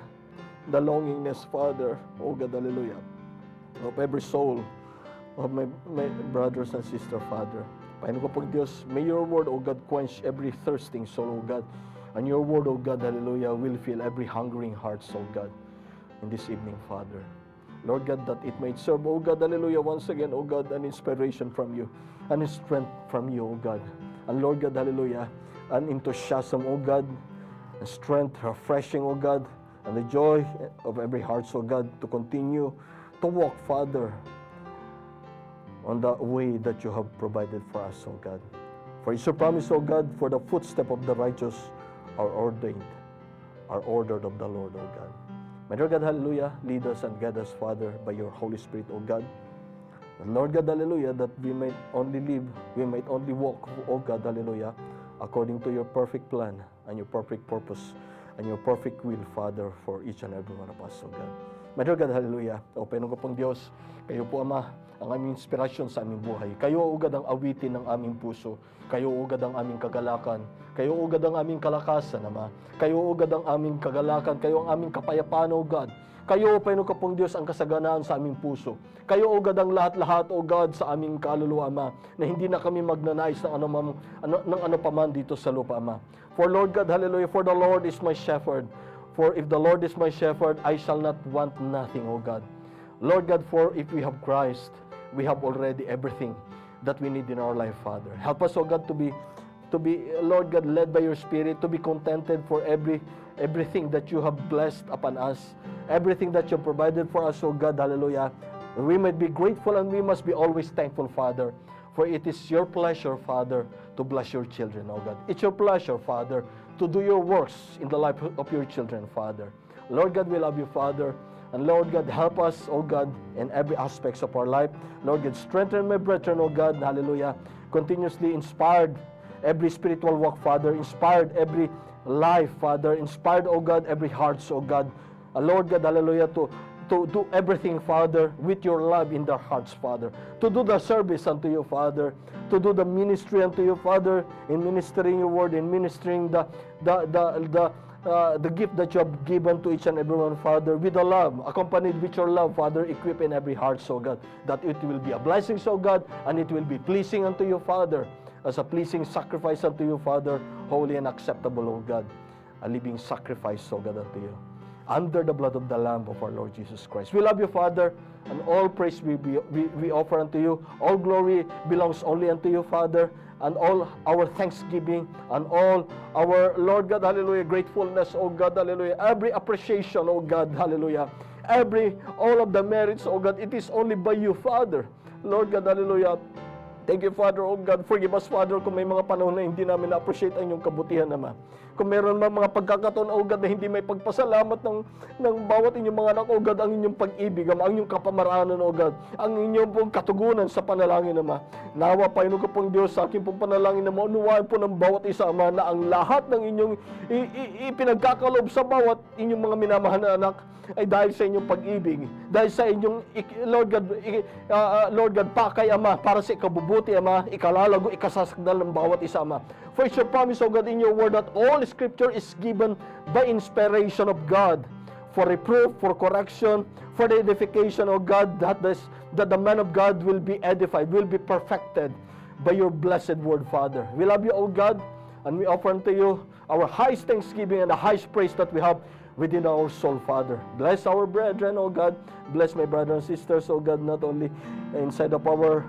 the longingness, Father, O God, hallelujah, of every soul of my brothers and sisters, Father. Panginoon ko pong Diyos, may your word, O God, quench every thirsting soul, O God, and your word, O God, hallelujah, will fill every hungering heart, O God, in this evening, Father. Lord God, that it may serve, O God, hallelujah, once again, O God, an inspiration from you, and strength from you, O God. And Lord God, hallelujah, an enthusiasm, O God, and strength, refreshing, O God, and the joy of every heart, O God, to continue to walk, Father, on the way that you have provided for us, O God. For it's your promise, O God, for the footstep of the righteous are ordained, are ordered of the Lord, O God. My Lord God, hallelujah, lead us and guide us, Father, by your Holy Spirit, O God. And Lord God, hallelujah, that we might only live, we might only walk, O God, hallelujah, according to your perfect plan and your perfect purpose and your perfect will, Father, for each and every one of us, O God. My Lord God, hallelujah, o Panginoon ko pong Diyos, kayo po, Ama, ang aming inspirasyon sa aming buhay. Kayo, O God, ang awitin ng aming puso. Kayo, O God, ang aming kagalakan. Kayo, O God, ang aming kalakasan, Ama. Kayo, O God, ang aming kagalakan. Kayo, ang aming kapayapaan, O God. Kayo, Panginoon ko pong Diyos, ang kasaganaan sa aming puso. Kayo, O God, ang lahat-lahat, O God, sa aming kaluluwa, Ama, na hindi na kami magnanais ng ano pa man dito sa lupa, Ama. For Lord God, hallelujah, for the Lord is my shepherd. for if the Lord is my shepherd, I shall not want nothing, O God. Lord God, for if we have Christ, we have already everything that we need in our life, Father. Help us, O God, to be, Lord God, led by your Spirit, to be contented for everything that you have blessed upon us, everything that you have provided for us, O God, hallelujah. We might be grateful and we must be always thankful, Father, for it is your pleasure, Father, to bless your children, O God. It's your pleasure, Father, to do your works in the life of your children, Father. Lord God, we love you, Father. And Lord God, help us, O God, in every aspects of our life. Lord God, strengthen my brethren, O God, hallelujah. Continuously inspired every spiritual walk, Father. Inspired every life, Father. Inspired, O God, every hearts, O God. Lord God, hallelujah, to do everything, Father, with your love in their hearts, Father. To do the service unto you, Father. To do the ministry unto you, Father, in ministering your word, in ministering the gift that you have given to each and everyone, Father, with the love, accompanied with your love, Father, equip in every heart, so God, that it will be a blessing, so God, and it will be pleasing unto you, Father, as a pleasing sacrifice unto you, Father, holy and acceptable, O God, a living sacrifice, so God, unto you, under the blood of the Lamb of our Lord Jesus Christ. We love you, Father, and all praise we offer unto you. All glory belongs only unto you, Father, and all our thanksgiving and all our, Lord God, hallelujah, gratefulness, oh God, hallelujah, every appreciation, oh God, hallelujah, all of the merits, oh God, it is only by you, Father. Lord God, hallelujah. Thank you, Father, oh God. Forgive us, Father, kung may mga panahon na hindi namin na-appreciate ang inyong kabutihan, Ama. Kung meron mga pagkakataon, oh God, na hindi may pagpasalamat ng bawat inyong mga anak, oh God, ang inyong pag-ibig, Ama, ang inyong kapamaraanan, oh God, ang inyong pong katugunan sa panalangin, Ama. Nawa, Panginoon ko pong Diyos, sa akin pong panalangin na maunuwaan po ng bawat isa, Ama, na ang lahat ng inyong ipinagkakaloob sa bawat inyong mga minamahal na anak ay dahil sa inyong pag-ibig, dahil sa inyong, Lord God, pakay, Ama, para sa ikabubuti, Ama, ikalalago, ikasasagdal ng bawat isa, Ama. For it's your promise, O God, in your word that all Scripture is given by inspiration of God, for reproof, for correction, for the edification, O God, that the man of God will be edified, will be perfected by your blessed word, Father. We love you, O God, and we offer unto you our highest thanksgiving and the highest praise that we have within our soul, Father. Bless our brethren, O God. Bless my brothers and sisters, O God, not only inside of our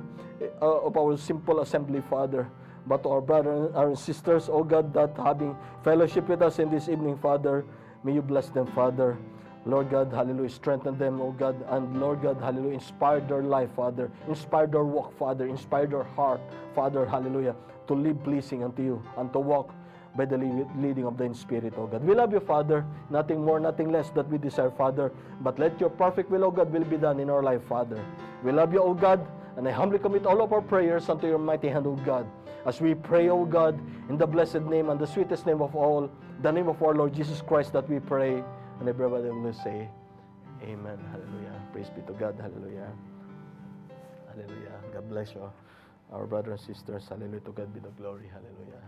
simple assembly, Father, but to our brothers and sisters, O God, that having fellowship with us in this evening, Father, may you bless them, Father. Lord God, hallelujah, strengthen them, O God, and Lord God, hallelujah, inspire their life, Father, inspire their walk, Father, inspire their heart, Father, hallelujah, to live pleasing unto you, and to walk by the leading of the Spirit, O God. We love you, Father, nothing more, nothing less that we desire, Father, but let your perfect will, O God, will be done in our life, Father. We love you, O God, and I humbly commit all of our prayers unto your mighty hand, O God, as we pray, O God, in the blessed name and the sweetest name of all, the name of our Lord Jesus Christ, that we pray. And everybody will say, Amen. Hallelujah. Praise be to God. Hallelujah. Hallelujah. God bless you, our brothers and sisters. Hallelujah. To God be the glory. Hallelujah.